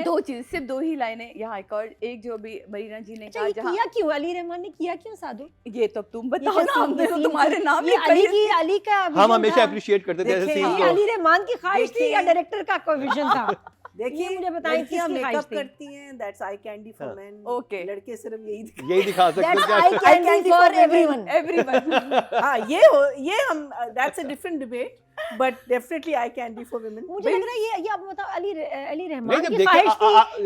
दो चीज सिर्फ दो ही लाइनें यहाँ एक और एक जो भी मरीना जी ने अच्छा कहा ये जहाँ किया क्यों, अली रहमान ने किया क्यों साधु? ये तो तुम ये बताओ क्या ना scene- हमने ये तो scene तुम्हारे क्यों- नाम ये लिखा है। अली का हम vision हमेशा था। अप्रिशिएट करते थे ऐसे देखिए, सीन ये को। अली रहमान की ख्वाहिश थी देखिए। या डायरेक्टर का कोई विजन था? देखिए ये मुझे बताएं लड़कियां किसकी ख्वाहिश मेकअप थी? करती हैं, that's eye candy for हाँ। men. Okay. लड़के सिर्फ यही दिखा- यही दिखा सकते That's हैं eye क्या? candy for everyone. एवरीवन हाँ ये हम that's a different debate, but definitely eye candy for women. मुझे लग रहा है ये आप बताओ अली नहीं, रहमान जब की देखिए, ख्वाहिश थी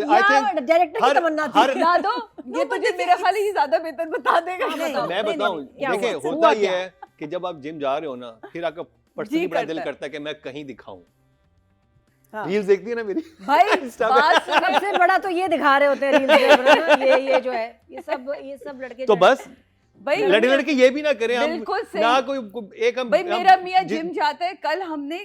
I या think डायरेक्टर की हर- तमन्ना हर- थी? बता दो ये तुझे मेरा ख्याल है ये ज्यादा बेहतर बता देगा हाँ, नहीं, बताओ। मैं नहीं, बताऊं नहीं, क्या देखिए हुआ? होता हुआ ये क्या? है कि जब आप जिम जा रहे हो ना फिर आपका पर्सनली बड़ा दिल करता है। करता है कि मैं कहीं दिखाऊं। हाँ। रील्स देखती है ना मेरी भाई Insta पे। बात सुनो सबसे बड़ा तो ये दिखा रहे होते हैं रील्स पे ना, ये जो है ये सब लड़के तो जो है- बस भाई लड़के लड़के ये भी ना करें हम बिल्कुल सही। ना कोई एक हम भाई हम मेरा मियाँ जिम- जिम जाता है कल हमने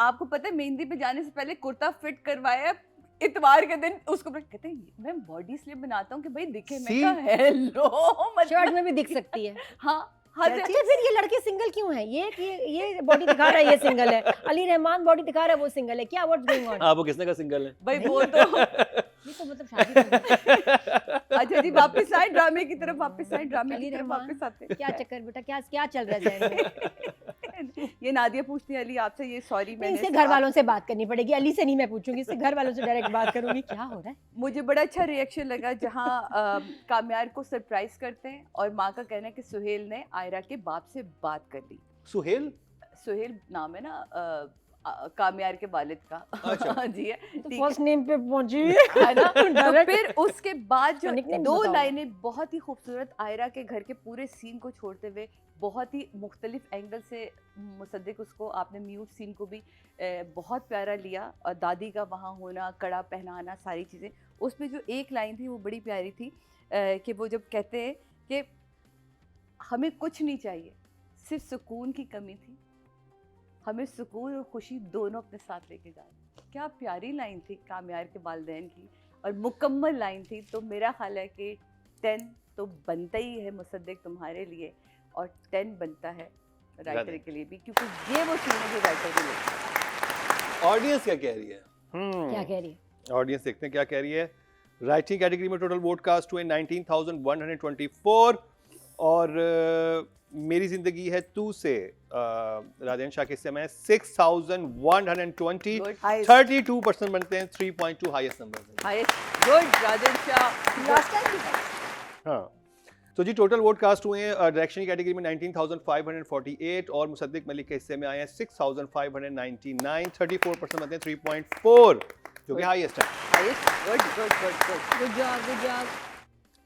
आपको पता है मेहंदी पे जाने से पहले कुर्ता फिट करवाया इतवार के दिन उसको कहते हैं मैं बॉडी स्लिप बनाता हूँ कि भाई दिखे मैं See? कहा हेलो शर्ट में भी दिख सकती है। हाँ हर क्या अच्छा फिर ये लड़के सिंगल क्यों हैं? ये बॉडी दिखा रहा है, ये सिंगल है। अली रहमान बॉडी दिखा रहा है, वो सिंगल है। क्या व्हाट्स गोइंग ऑन? हाँ वो किसने का सिंगल है भाई वो तो ये तो मतलब शादी करना। अच्छा जी वापस आए ड्रामे की तरफ वापस आए ड्रामे अली की तरफ रहमान, वापस आते क्या चक्कर बेटा, क्या चल रहा है ज़हन में? ये नादिया पूछती है अली आपसे ये सॉरी मैंने इसे घर वालों से बात करनी पड़ेगी, अली से नहीं मैं पूछूंगी, इससे घर वालों से डायरेक्ट बात करूंगी। क्या हो रहा है? मुझे बड़ा अच्छा रिएक्शन लगा जहाँ कामयार को सरप्राइज करते हैं और माँ का कहना है कि सुहेल ने आयरा के बाप से बात कर ली। सुहेल सुहेल नाम है ना कामयार के वालिद का अच्छा। जी है तो ठीक फर्स्ट नेम पे पहुंची है ना तो Direct- फिर उसके बाद जो nicknames दो बताओ। लाइनें बहुत ही खूबसूरत आयरा के घर के पूरे सीन को छोड़ते हुए बहुत ही मुख्तलिफ एंगल से मुसद्दिक उसको आपने म्यूट सीन को भी बहुत प्यारा लिया और दादी का वहाँ होना कड़ा पहनाना सारी चीज़ें उसमें जो एक लाइन थी वो बड़ी प्यारी थी कि वो जब कहते हैं कि हमें कुछ नहीं चाहिए सिर्फ सुकून की कमी थी हमें सुकून और खुशी दोनों अपने साथ लेके जाए। क्या प्यारी लाइन थी कामयार के वालिदैन की और मुकम्मल लाइन थी। तो मेरा ख्याल है कि 10 तो बनता ही है मुसद्दिक तुम्हारे लिए और 10 बनता है राइटर के लिए भी क्योंकि ये वो सीन है जो राइटर के लिए। ऑडियंस क्या कह रही है क्या कह रही है? ऑडियंस देखते हैं क्या कह रही है। राइटिंग कैटेगरी में टोटल वोट कास्ट हुए 19,124 और मेरी जिंदगी है 2 से राजेन शाह के समय 6,120 Highest. 32% बनते हैं 3.2 highest number highest good Rajen Shah Last time भी था। हाँ तो जी टोटल वोट कास्ट हुए हैं डायरेक्शन की कैटेगरी में 19,548 और मुसद्दिक मलिक के हिस्से में आए हैं 6,599 34% बनते हैं 3.4 जो कि हाईएस्ट है। Highest good good good good good job.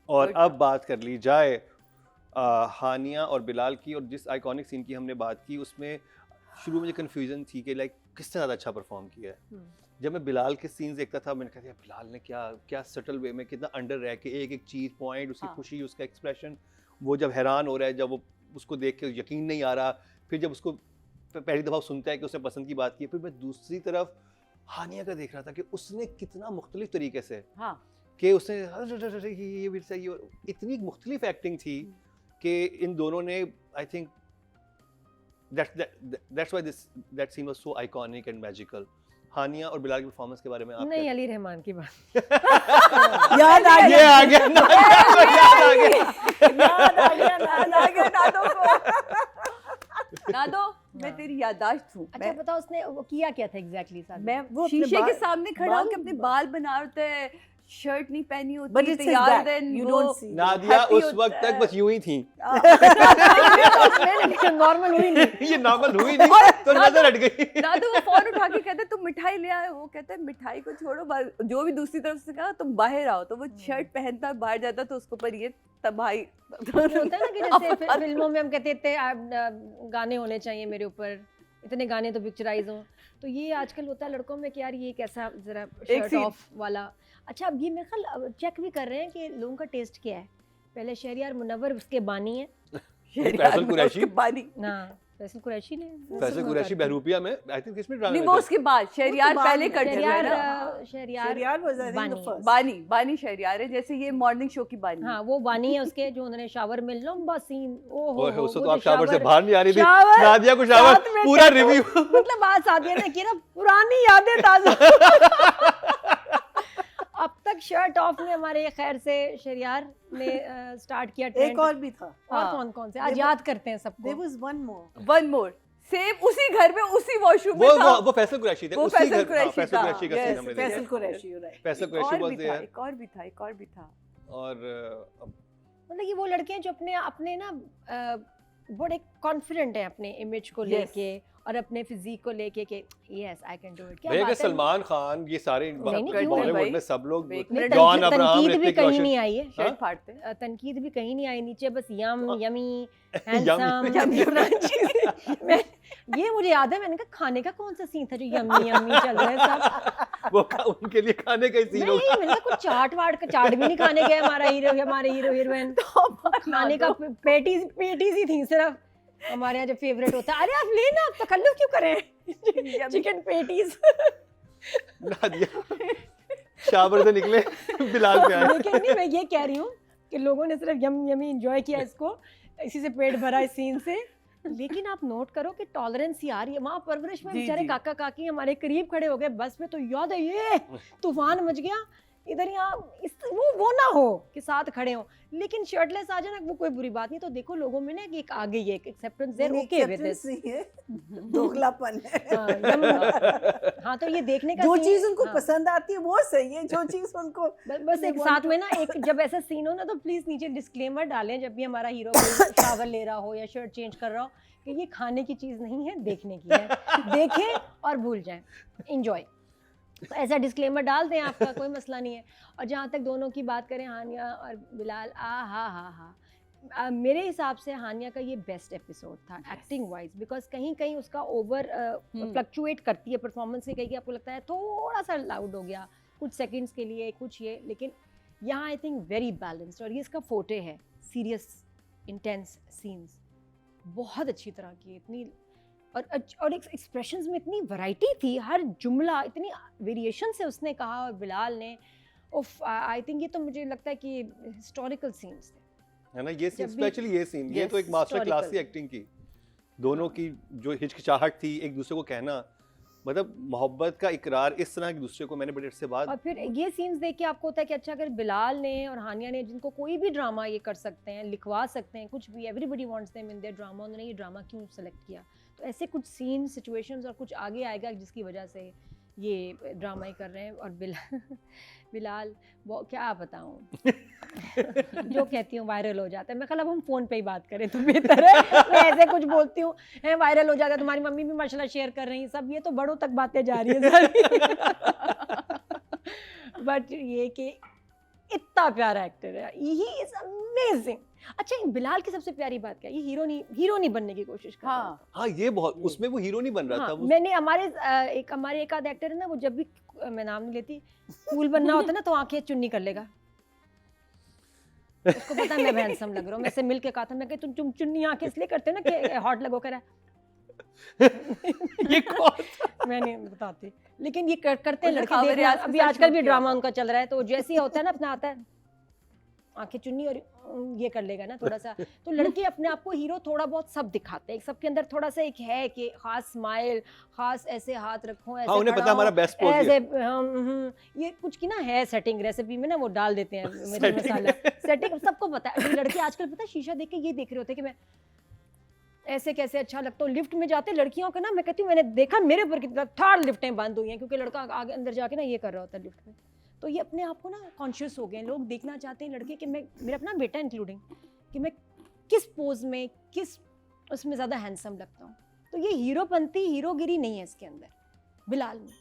और अब बात कर ली जाए हानिया और बिलाल की और जिस आइकॉनिक सीन की हमने बात की उसमें शुरू में कन्फ्यूजन थी कि लाइक किसने ज़्यादा अच्छा परफॉर्म किया है। जब मैं बिलाल के सीन्स देखता था मैंने कहा बिलाल ने क्या सटल वे में कितना अंडर रह के एक चीज़ पॉइंट उसकी हाँ। खुशी उसका एक्सप्रेशन वो जब हैरान हो रहा है जब वो उसको देख के यकीन नहीं आ रहा फिर जब उसको पहली दफ़ा सुनता है कि उसने पसंद की बात की फिर मैं दूसरी तरफ हानिया का देख रहा था कि उसने कितना मुख्तलिफ तरीके से हाँ कि उसने ये भी सही इतनी मुख्तलिफ एक्टिंग थी कि इन दोनों ने I think that's why that scene was so iconic and magical. Hania और बिलाल की परफॉर्मेंस के बारे में आप नहीं अली रहमान की बात। याद आ ये गया आ गया याद आ गया याद आ गया याद आ गया नादो को नादो मैं तेरी याददाश्त हूँ अच्छा बताओ उसने वो किया क्या था एग्जैक्टली साथ? मैं वो अपने शीशे के बाल- सामने खड़ा होकर अपने बाल- बाल बना होता है शर्ट नहीं पहनी होती But it's his तैयार, back. then You वो don't see. नादिया happy उस होता वक्त तक है। बस यूं ही थी। नॉर्मल हुई नहीं। ये नॉर्मल हुई नहीं तो नजर हट गई। ना तो वो फोन उठा के कहते तुम मिठाई ले आए हो, कहते हैं मिठाई को छोड़ो, जो भी दूसरी तरफ से कहा तुम बाहर आओ, तो वो शर्ट पहनता बाहर जाता तो उसके ऊपर ये तबाही होता है ना कि जैसे फिल्मों में हम कहते थे गाने होने चाहिए मेरे ऊपर, इतने गाने तो पिक्चराइज हों, तो ये आजकल होता है लड़कों में कि यार ये कैसा जरा शर्ट scene। ऑफ वाला। अच्छा अब ये मेरे ख्याल चेक भी कर रहे हैं कि लोगों का टेस्ट क्या है। पहले शहरियार मुनव्वर उसके बानी है फैसल कुरैशी। बानी ना, फैसल कुरैशी ने फैसल कुरैशी बहरूपिया में आई थिंक किसमें ड्रामे नहीं, में वो थे? उसके बाद शहरियार बाद पहले में। कर चुका है शहरियार ना। Shahryar Shehryar was I think the बानी। first. बानी शहरियार है, जैसे ये मॉर्निंग शो की बानी। हाँ वो बानी है उसके, जो उन्होंने शावर में लंबा सीन, ओए ओहो उससे वो तो आप जो शावर से शावर- बाहर नहीं आ रही थी। शावर नादिया को शावर साथ में पूरा टैटू। रिव्यू। मतलब बात सादिया ने की ना, पुरानी यादें ताजा। अब तक शर्ट ऑफ में हमारे खैर से शहरियार ने स्टार्ट किया ट्रेंड। एक और भी था। और हाँ। कौन कौन से आज याद करते हैं सबको। There was one more. One more, same उसी घर में उसी वॉशरूम में वो था। वो फैसल कुरैशी थे। वो उसी फैसल घर हाँ, कुरैशी फैसल था। कुरैशी का Yes, सीन हमने देखा। Faisal Qureshi, you're right. Faisal एक कुरैशी और वाज भी था, देयर। एक और भी था, एक और भी था। और मतलब ये वो लड़के हैं जो अपने अपने ना बड़े कॉन्फिडेंट हैं अपने इमेज को Yes. लेके और अपने फिजिक को लेके कि yes I can do it. क्या भैया बात कि है। सलमान खान ये सारे नहीं, क्यों? बॉलीवुड भाई। में सब लोग एक नहीं, मिनट, जॉन तनकीद अब्राहम, भी ऋतिक कहीं रोशन। नहीं आई है। हाँ? शर्ट फाड़ते हैं। तनकीद भी कहीं नहीं आई, नीचे बस यम यमी Yummy. हैंडसम। मैं ये मुझे याद है, मैंने कहा खाने का कौन सा सीन था जो यम्मी यम्मी चल रहा है सब। वो उनके लिए खाने का ही सीन होगा। नहीं मैंने कहा कुछ चाट भी नहीं खाने गए हमारे हीरो हीरोइन, खाने का पेटीज ही थी सिर्फ। हमारे यहाँ जो फेवरेट होता है, अरे आप लेना, आप तकल्लुफ क्यों करें, चिकन पेटीज। नादिया शावर से निकले बिलाल पे आए। लेकिन नहीं, मैं ये कह रही हूँ कि लोगों ने सिर्फ यमी एंजॉय किया इसको, इसी से पेट भरा इस सीन से। लेकिन आप नोट करो कि टॉलरेंस यार, ये वहाँ परवरिश में जी, बेचारे जी। काका काकी हमारे करीब खड़े हो गए बस में, तो याद है ये तूफान मच गया इधर, यहाँ वो ना हो कि साथ खड़े हो, लेकिन शर्टलेस आ जाना वो कोई बुरी बात नहीं। तो देखो लोगों में ना एक आ गई है acceptance, they're okay with this. Acceptance नहीं है, दोगलापन है। हाँ तो ये देखने का जो scene- चीज उनको हाँ, पसंद आती है वो सही है, जो चीज उनको बस एक साथ में ना एक जब ऐसा सीन हो ना, तो प्लीज नीचे डिस्क्लेमर डालें जब भी हमारा हीरो शावर ले रहा हो या शर्ट चेंज कर रहा हो कि ये खाने की चीज नहीं है, देखने की है। देखें और भूल जाएं, एंजॉय। तो ऐसा डिस्क्लेमर डाल दें, आपका कोई मसला नहीं है। और जहाँ तक दोनों की बात करें, हानिया और बिलाल, हा मेरे हिसाब से हानिया का ये बेस्ट एपिसोड था एक्टिंग वाइज, बिकॉज कहीं कहीं उसका ओवर फ्लक्चुएट करती है परफॉर्मेंस से, कहीं आपको लगता है थोड़ा सा लाउड हो गया कुछ सेकंड्स के लिए कुछ ये, लेकिन यहाँ आई थिंक वेरी बैलेंस्ड। और ये इसका फोटे है, सीरियस इंटेंस सीन्स बहुत अच्छी तरह की, इतनी और एक्सप्रेशंस में इतनी वैरायटी थी, हर जुमला इतनी वेरिएशन से उसने कहा। और बिलाल ने आई थिंक ये तो मुझे लगता है कि हिस्टोरिकल सीन्स थे, है ना ये सीन, जब भी- स्पेशली ये सीन, ये Yes, तो एक मास्टर क्लास थी historical। एक्टिंग की। दोनों की जो हिचकिचाहट थी, एक दूसरे को कहना, मतलब मोहब्बत का इकरार इस तरह एक दूसरे को, मैंने बड़े अरसे बाद और फिर ये सीन्स देख के आपको होता है कि अच्छा अगर बिलाल ने और हानिया ने, जिनको कोई भी ड्रामा ये कर सकते हैं, लिखवा सकते हैं कुछ भी, everybody wants them in their drama, उन्होंने ये ड्रामा क्यों सेलेक्ट किया। तो ऐसे कुछ सीन सिचुएशंस और कुछ आगे आएगा जिसकी वजह से ये ड्रामा ही कर रहे हैं। और बिलाल वो क्या बताऊं जो कहती हूँ वायरल हो जाता है। मैं कल अब हम फ़ोन पे ही बात करें तो बेहतर है, मैं ऐसे कुछ बोलती हूँ है वायरल हो जाता है, तुम्हारी मम्मी भी माशाल्लाह शेयर कर रही हैं सब, ये तो बड़ों तक बातें जा रही है सारी। बट ये कि इतना प्यारा एक्टर है, ही इज अमेजिंग। अच्छा बिलाल की सबसे प्यारी बात क्या है, ये हीरो नहीं बनने की कोशिश कर रहा है। हाँ, हाँ ये बहुत, उसमें वो हीरो नहीं बन रहा था हाँ, वो। मैंने हमारे एक आध एक्टर है ना, वो जब भी मैं नाम नहीं लेती, कूल बनना होता है ना तो आंखें चुन्नी कर लेगा, उसको पता है मैं हैंडसम लग रहा हूँ। मैं से मिल के कहा था, मैं कि तुम चुन्नी आंखें इसलिए करते हो ना कि हॉट लगो कर ये कौन मैं नहीं बताती, लेकिन ये करते हैं उन्हें लड़के। खबर देखना आज अभी से आजकल भी शुरू ड्रामा किया। उनका चल रहा है, तो जैसे ही होता है ना अपना आता है आंखें चुन्नी और ये कर लेगा ना थोड़ा सा, तो लड़के अपने आप को हीरो थोड़ा बहुत सब दिखाते हैं, सबके अंदर थोड़ा सा एक है कि खास स्माइल, खास ऐसे हाथ रखो, ऐसे हाँ उन्हें खड़ा पता हमारा हो, बेस्ट पोज ऐसे है। ये कुछ की ना है सेटिंग, रेसिपी में ना वो डाल देते हैं मिर्च मसाला सेटिंग, सबको पता है। लड़के आजकल पता है शीशा देख के ये देख रहे होते हैं कि मैं ऐसे कैसे अच्छा लगता हूँ। लिफ्ट में जाते लड़कियों को ना, मैं कहती हूँ मैंने देखा मेरे ऊपर कितना 8 लिफ्टें बंद हुई हैं, क्योंकि लड़का आगे अंदर जाके ना ये कर रहा होता है लिफ्ट में, तो तो ये अपने आप को ना कॉन्शियस हो गए हैं, लोग देखना चाहते हैं लड़के कि मैं, मेरा अपना बेटा इंक्लूडिंग, कि मैं किस पोज में, किस उसमें ज़्यादा हैंडसम लगता हूँ। तो ये हीरोपंती, हीरोगिरी नहीं है इसके अंदर बिलाल में।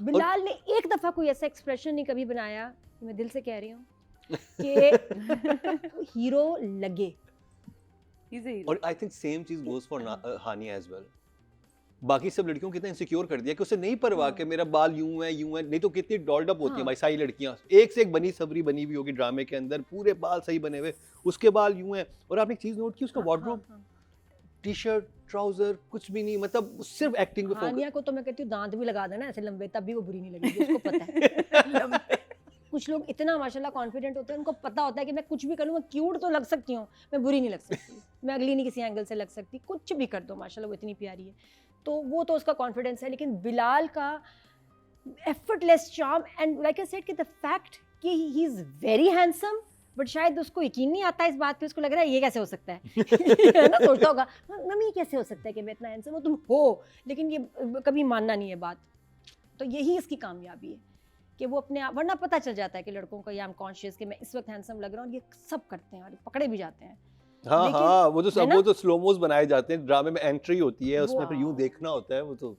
बिलाल ने एक दफ़ा कोई ऐसा एक्सप्रेशन नहीं कभी बनाया, कि मैं दिल से कह रही हूँ कि हीरो लगे। He's a hero. और आई थिंक सेम चीज goes for Hania as well. बाकी सब लड़कियों को कितना इनसिक्योर कर दिया कि उसे नहीं परवाह कि मेरा बाल यूं है, नहीं तो कितनी डॉल्ड अप होती है हाँ। भाई सारी लड़कियां, एक से एक बनी सबरी बनी हुई होगी ड्रामे के अंदर, पूरे बाल सही बने हुए, उसके बाल यूं हैं। और आपने एक चीज नोट की, उसका वार्डरोब, टी शर्ट, ट्राउजर, कुछ भी नहीं, मतलब सिर्फ एक्टिंग पे फोकस। हानिया को तो मैं कहती हूँ दांत भी लगा देना ऐसे लंबे, तब भी वो बुरी नहीं लगेगी, उसको पता है। कुछ लोग इतना माशाल्लाह कॉन्फिडेंट होते हैं, उनको पता होता है कि मैं कुछ भी करूँ, मैं क्यूट तो लग सकती हूँ, मैं बुरी नहीं लग सकती, मैं अगली नहीं किसी एंगल से लग सकती, कुछ भी कर दो माशाल्लाह वो इतनी प्यारी है। तो वो तो उसका कॉन्फिडेंस है। लेकिन बिलाल का effortless charm and like I said कि द फैक्ट कि he is very handsome, but शायद उसको यकीन नहीं आता इस बात पे, उसको लग रहा है ये कैसे हो सकता है है ना, सोचता होगा मम्मी ये कैसे हो सकता है कि मैं इतना हैंडसम हूँ, तुम हो, लेकिन ये कभी मानना नहीं है बात। तो यही इसकी कामयाबी है कि वो अपने आप, वरना पता चल जाता है कि लड़कों को, या हम कॉन्शियस कि मैं इस वक्त हैंडसम लग रहा हूँ, ये सब करते हैं और पकड़े भी जाते हैं। हाँ लेकिन- हाँ, वो है ना? तो स्लोमोस बनाए जाते हैं, ड्रामे में एंट्री होती है, उसमें फिर यूं वाह। देखना होता है, वो तो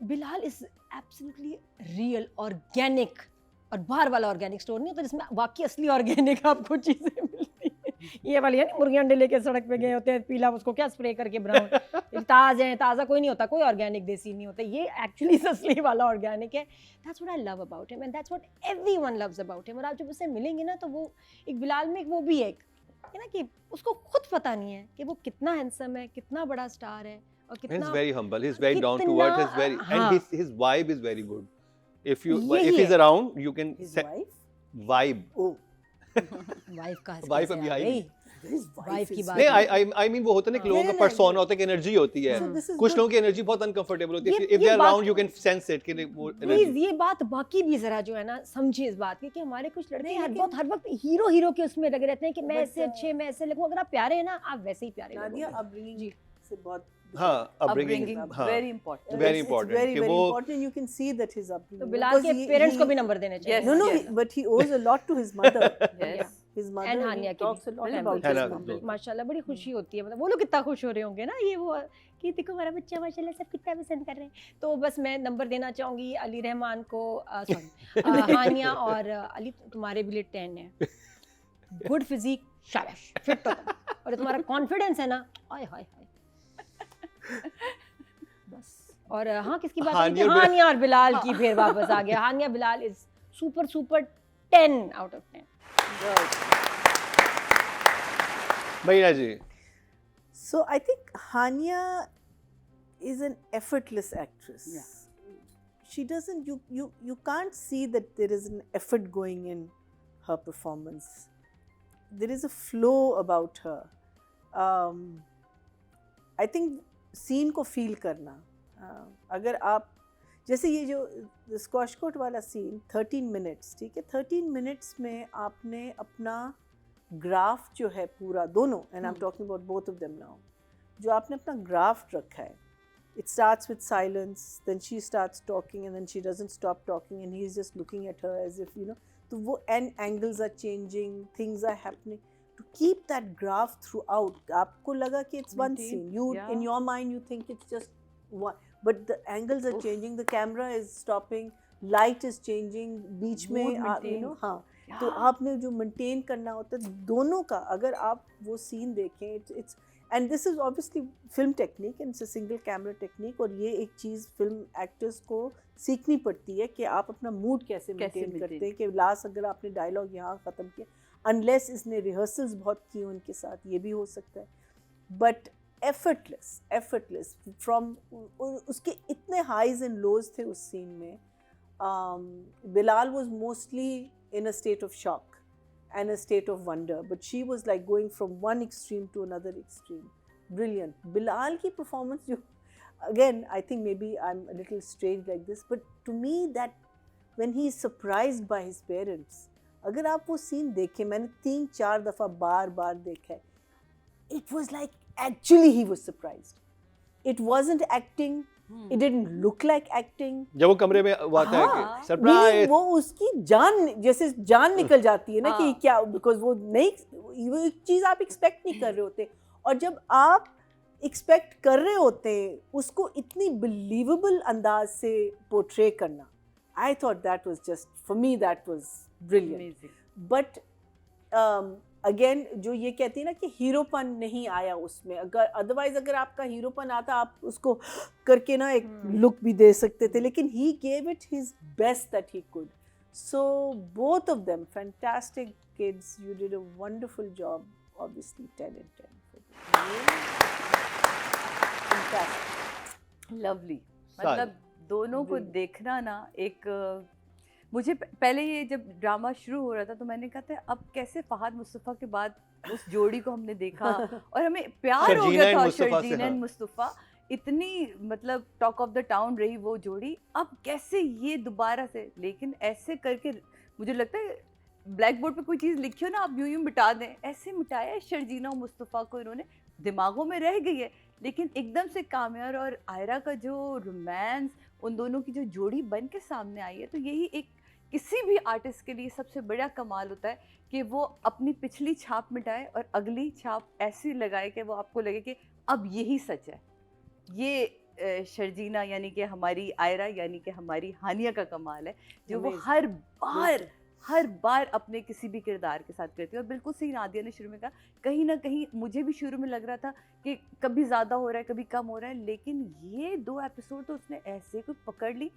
Bilal is absolutely real, organic, और बाहर वाला ऑर्गेनिक स्टोर नहीं होता जिसमें वाकई असली ऑर्गेनिक आपको चीजें मिलती हैं। ये वाली है ना, मुर्गी अंडे लेके सड़क पे गए होते हैं, पीला उसको क्या स्प्रे करके ब्राउन, ताज़ा कोई नहीं होता, कोई ऑर्गेनिक देसी नहीं होता, ये एक्चुअली असली वाला ऑर्गेनिक है। That's what I love about him and that's what everyone loves about him. और आप जब उससे मिलेंगे ना, तो वो एक बिलाल में वो भी एक है ना, कि उसको खुद पता नहीं है कि वो कितना हैंडसम है, कितना बड़ा स्टार है, और he's कितना very humble, he's very down to कितना, earth, he's very, हाँ। and his vibe is very good. If यही he's है। around, you can His set wife? vibe. Oh, wife का Wife अभी आई नहीं। his Wife wife की is बात नहीं, नहीं। I mean वो होता है ना कि लोगों नहीं, का नहीं, persona होता है, कि एनर्जी होती है। So this is कुछ good. लोगों की एनर्जी बहुत अनकंफर्टेबल होती है, ये- if they ये are बात- around you can sense it कि वो प्लीज एनर्जी। ये बात बाकी भी जरा जो है ना समझिए इस बात की, कि हमारे कुछ लड़के नहीं, हर लेकिन- बहुत हर वक्त हीरो के उसमें लगे रहते हैं कि मैं But, ऐसे अच्छे, मैं ऐसे लगूं। अगर आप प्यारे हैं ना, आप वैसे ही प्यारे Nadia लगोगे। upbringing जी। से बहुत हाँ, Upbringing upbringing, हाँ, very important. Very it's important very कि very वो- important. You can see that his upbringing. तो बिलाल के because पेरेंट्स को he- भी नंबर देने चाहिए। Yes, No, no, yes. but he owes a lot to his mother. Yes. His mother. And he हानिया की talks भी। a lot Bill about है his ना, mother. बिल्कुल। माशाल्लाह बड़ी खुशी होती है, मतलब वो लोग कितना खुश हो रहे होंगे ना, ये वो कि देखो हमारा बच्चा माशाल्लाह सब कितना पसंद कर रहे हैं। तो बस मैं नंबर देना चाहूँगी अली रहमान को, सॉरी हानिया और अली, तुम्हारे भी लिए 10 है। गुड फिजिक, शाबाश, फिट तो तुम। और तुम्हारा कॉन्फिडेंस है ना, आय हाय हाय। बस। और हाँ, किसकी बात है? हानिया और हानिया और बिलाल की फिर वापस आ गया। Hania Bilal is super 10 out of 10। भैया जी। So I think Hania is an effortless actress. Yeah. She doesn't. You can't see that there is an effort going in her performance. There is a flow about her. I think scene को feel करना. अगर आप जैसे ये जो squash court वाला scene 13 minutes, ठीक है, 13 मिनट्स में आपने अपना ग्राफ जो है पूरा, दोनों, and I am talking about both of them now, जो आपने अपना ग्राफ रखा है, it starts with silence, then she starts talking and then she doesn't stop talking and he is just looking at her as if you know, तो वो and angles are changing, things are happening, to keep that graph throughout, आपको लगा कि it's one Indeed, scene, you yeah. in your mind you think it's just one, but the angles are Oof. changing, the camera is stopping, light is changing, बीच में Mood you maintained. know, हाँ, Yeah. तो आपने जो maintain करना होता है दोनों का, अगर आप वो सीन देखें, it's and this is obviously film technique and it's a single camera technique, और ये एक चीज़ फिल्म एक्टर्स को सीखनी पड़ती है कि आप अपना मूड कैसे मेंटेन maintain? करते हैं, कि लास्ट अगर आपने डायलॉग यहाँ ख़त्म किया, अनलेस इसने रिहर्सल्स बहुत की उनके साथ, ये भी हो सकता है, बट एफर्टलेस फ्रॉम, उसके इतने हाइज एंड लोज थे उस सीन में. Bilal was mostly in a state of shock and a state of wonder, but she was like going from one extreme to another extreme. Brilliant. Bilal ki performance, again, I think maybe I'm a little strange like this, but to me that when he is surprised by his parents, अगर आप वो scene देखें, मैंने 3-4 दफ़ा बार देखा है, it was like actually he was surprised. It wasn't acting, It didn't look like acting. जब वो कमरे में वो आता है हाँ, कि सरप्राइज, वो उसकी जान जैसे जान निकल जाती है ना कि हाँ। क्या, बिकॉज वो वो एक चीज आप एक्सपेक्ट नहीं कर रहे होते, और जब आप एक्सपेक्ट कर रहे होते हैं उसको इतनी बिलीवेबल अंदाज से पोर्ट्रे करना, I thought that was just, for me that was brilliant. Amazing. But again जो ये कहती है ना कि हीरोपन नहीं आया उसमें, अगर अदरवाइज अगर आपका हीरोपन आता आप उसको करके ना एक लुक भी दे सकते थे, लेकिन he gave it his best that he could. So both of them fantastic kids, you did a wonderful job, obviously 10 and 10 for fantastic. Lovely. सारी. मतलब दोनों को Brilliant. देखना ना एक मुझे पहले ये जब ड्रामा शुरू हो रहा था तो मैंने कहा था अब कैसे फहद मुस्तफ़ा के बाद उस जोड़ी को हमने देखा और हमें प्यार हो शर्जीना गया and था. मुस्तफ़ा से, शर्जीना हाँ. एंड मुस्तफ़ा इतनी मतलब टॉक ऑफ द टाउन रही वो जोड़ी, अब कैसे ये दोबारा से, लेकिन ऐसे करके मुझे लगता है ब्लैक बोर्ड पे कोई चीज़ लिखी हो ना आप यूं यूं मिटा दें, ऐसे मिटाया है शर्जीना और मुस्तफ़ा को, इन्होंने दिमागों में रह गई है. लेकिन एकदम से काम्यार और आयरा का जो रोमांस, उन दोनों की जो जोड़ी बन के सामने आई है, तो यही एक किसी भी आर्टिस्ट के लिए सबसे बड़ा कमाल होता है कि वो अपनी पिछली छाप मिटाए और अगली छाप ऐसी लगाए कि वो आपको लगे कि अब यही सच है. ये शर्जीना यानी कि हमारी आयरा यानी कि हमारी हानिया का कमाल है, जो वो Amazing. हर बार अपने किसी भी किरदार के साथ करती है. और बिल्कुल सही नादिया ने शुरू में कहा, कहीं ना कहीं मुझे भी शुरू में लग रहा था कि कभी ज़्यादा हो रहा है कभी कम हो रहा है, लेकिन ये 2 एपिसोड तो उसने ऐसे कोई पकड़ ली.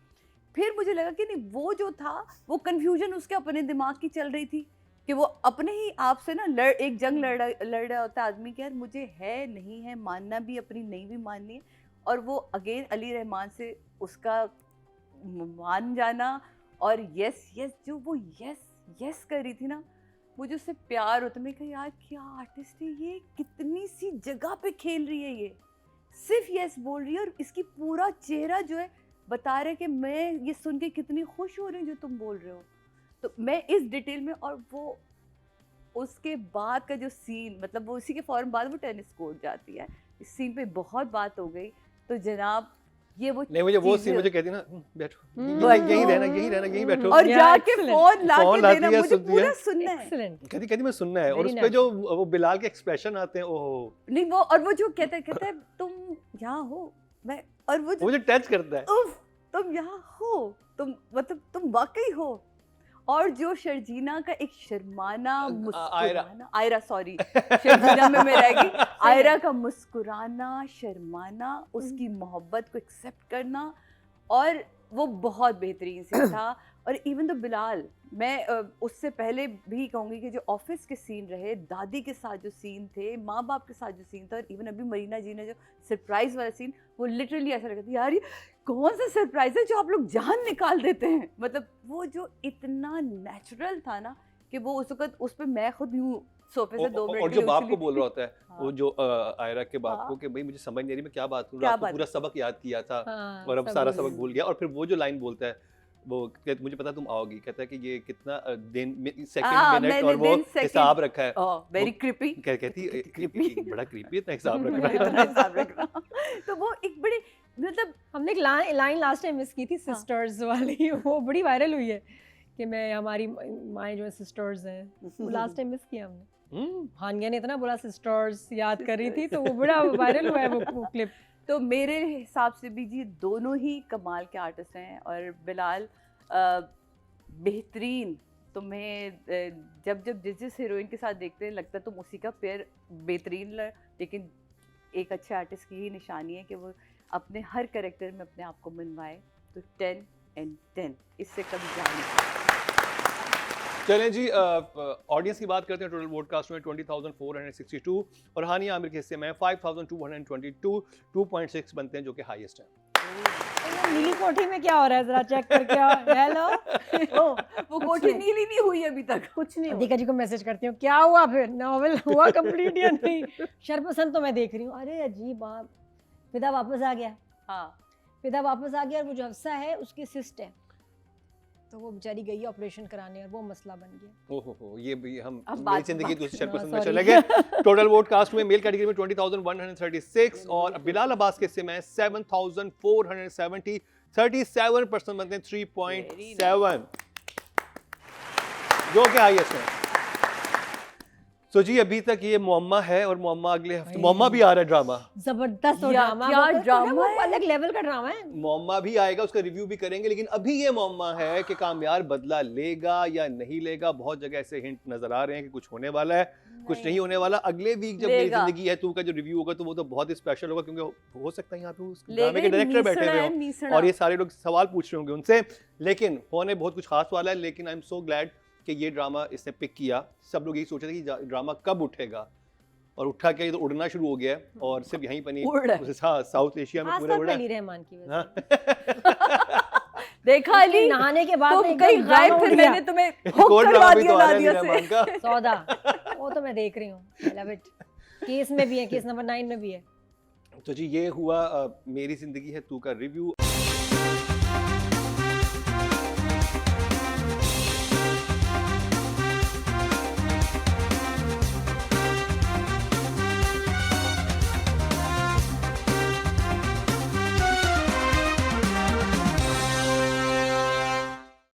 फिर मुझे लगा कि नहीं, वो जो था वो कन्फ्यूजन उसके अपने दिमाग की चल रही थी कि वो अपने ही आप से ना एक जंग लड़ रहा होता है आदमी कि यार मुझे है नहीं है, मानना भी अपनी नहीं भी माननी है. और वो अगेन अली रहमान से उसका मान जाना और यस जो वो यस कर रही थी ना, मुझे उससे प्यार होता. मैं कहा यार क्या आर्टिस्ट है ये, कितनी सी जगह पे खेल रही है, ये सिर्फ यस बोल रही है और इसकी पूरा चेहरा जो है बता रहे कि मैं ये सुन के कितनी खुश हो रही हूँ जो तुम बोल रहे हो. तो मैं इस डिटेल में, और वो उसके बाद का जो सीन, मतलब वो उसी के फौरन बाद वो टेनिस कोर्ट जाती है, इस सीन पे बहुत बात हो गई. तो जनाब ये वो नहीं मुझे वो चीज़ें- सीन मुझे कहती ना बैठो हम्म. यहीं रहना यहीं बैठो. और Yeah, जाके excellent. फोन ला फोन के लाती देना, है, मुझे सुनती पूरा है. सुनना है. एक्सीलेंट. कहती मैं सुनना है. और Very उस पे जो वो बिलाल के एक्सप्रेशन आते हैं, ओहो, नहीं वो, और वो जो कहता है तुम यहाँ हो, मैं, और वो वो मुझे टच करता है. उफ, तुम यहाँ हो, तुम मतलब तुम वाकई हो. और जो शर्जीना का एक शर्माना मुस्कुराना, आयरा सॉरी शर्जीना में मैं रह गई, आयरा का मुस्कुराना, शर्माना, उसकी मोहब्बत को एक्सेप्ट करना, और वो बहुत बेहतरीन से था. और इवन तो बिलाल, मैं उससे पहले भी कहूँगी कि जो ऑफिस के सीन रहे, दादी के साथ जो सीन थे, माँ बाप के साथ जो सीन था, और इवन अभी मरीना जी ने जो सरप्राइज वाला सीन, वो लिटरली ऐसा लगा था यार ये कौन सा सरप्राइज है जो आप लोग जान निकाल देते हैं. मतलब वो जो इतना नेचुरल था ना कि वो उस वक्त उस पर मैं खुद यूँ सोफे से 2 मिनट और के जो लिए बाप उछली को बोल थी. रहा होता है, हाँ. वो जो आयरा के बाप हाँ. को कि भाई मुझे समझ नहीं आ रही मैं क्या बात करूं, क्या रात को बात पूरा सबक याद किया था हाँ, और अब सब सारा बोल सबक रही भूल गया. और फिर वो जो लाइन बोलता है, वो मुझे पता तुम आओगी, कहता है कि ये कितना दिन सेकंड हाँ, मिनट मैंने और वो दिन, second. हिसाब रखा है. Very creepy. कहती creepy. बड़ा क्रीपी इतना हिसाब रखना. इतना हिसाब रखना. तो वो एक बड़ी मतलब हमने एक लाइन लास्ट टाइम मिस की थी, सिस्टर्स वाली. वो बड़ी वायरल हुई है कि मैं हमारी माएँ जो है सिस्टर्स हैं, वो लास्ट टाइम मिस किया हमने. हानिया ने इतना बोला सिस्टर्स याद कर रही थी, तो वो बड़ा वायरल हुआ है वो क्लिप. तो मेरे हिसाब से भी जी दोनों ही कमाल के आर्टिस्ट हैं. और बिलाल बेहतरीन, तुम्हें जब जिस हीरोइन के साथ देखते हैं लगता है तुम उसी का पेयर बेहतरीन. लेकिन एक अच्छे आर्टिस्ट की ही निशानी है कि वो अपने हर कैरेक्टर में अपने आप को मनवाए. तो 10 and 10 इससे कभी जा नहीं. चलें जी, ऑडियंस की बात करते हैं. टोटल वोट कास्ट में 20,462 और हानिया आमिर के हिस्से में 5,222, 2.6 बनते हैं जो कि हाईएस्ट है. नीली कोठी में क्या हो रहा है जरा चेक करके आओ. हेलो, वो कोठी नीली नहीं हुई अभी तक. कुछ नहीं हुआ. दीका जी को मैसेज करती हूँ क्या हुआ, फिर नॉवेल हुआ कंप्लीट या नहीं. शर्पसंद तो मैं देख रही हूँ. अरे अजीब बात, फिदा वापस आ गया. हाँ, फिदा वापस आ गया और वो जो हफ्सा है उसकी सिस्ट है. तो वो बेचारी गई ऑपरेशन कराने और वो मसला बन गया। ओहो, ये भी हम अब मेरी बात- जिंदगी बात- दूसरे हाँ, पसंद में sorry। चले गए। टोटल वोट कास्ट हुए मेल कैटेगरी में 20,136 और बिलाल अब्बास के हिस्से में 7,470, 37% बनते हैं 3.7 जो कि हाईएस्ट है। तो जी अभी तक ये मुअम्मा है और मुअम्मा अगले हफ्ते भाई। मुअम्मा भी आ रहा है ड्रामा। जबरदस्त हो या ड्रामा, क्या वो तो ड्रामा वो है। अलग लेवल का ड्रामा है। मुअम्मा भी आएगा, उसका रिव्यू भी करेंगे, लेकिन अभी ये मुअम्मा है कि कामयार बदला लेगा या नहीं लेगा। बहुत जगह ऐसे हिंट नजर आ रहे हैं कि कुछ होने वाला है, कुछ नहीं होने वाला। अगले वीक जब मेरी लेगा। जिंदगी है तू का जो रिव्यू होगा तो वो तो बहुत ही स्पेशल होगा, क्योंकि हो सकता है यहाँ पे उस ले ड्रामे के गए, डायरेक्टर बैठे मीसड़ा हुए है, हों मीसड़ा। और ये सारे लोग सवाल पूछ रहे होंगे उनसे। लेकिन होने बहुत कुछ खास वाला है। लेकिन आई एम सो ग्लैड कि ये ड्रामा इसने पिक किया। सब लोग यही सोच रहे थे कि ड्रामा कब उठेगा, और उठा के ये तो उड़ना शुरू हो गया है। और सिर्फ यहीं पर उड़। नहीं, हाँ, साउथ एशिया में पूरा आस्था उड़ा है। अली रहमान की वजह हाँ। से। देखा अली अली, नहाने के बाद तुम में कहीं एकदम गायब ड्रामा थे, उठ गया। मैंने तुम्हें एक हुक और करवा ड्रामा भी तो दिया आ रहा है नादिया अली से। रहमान का। सौदा वो तो मैं देख रही हूँ, आई लव इट। केस में भी है, केस नंबर 9 में भी है। तो जी ये हुआ मेरी जिंदगी है तू का रिव्यू।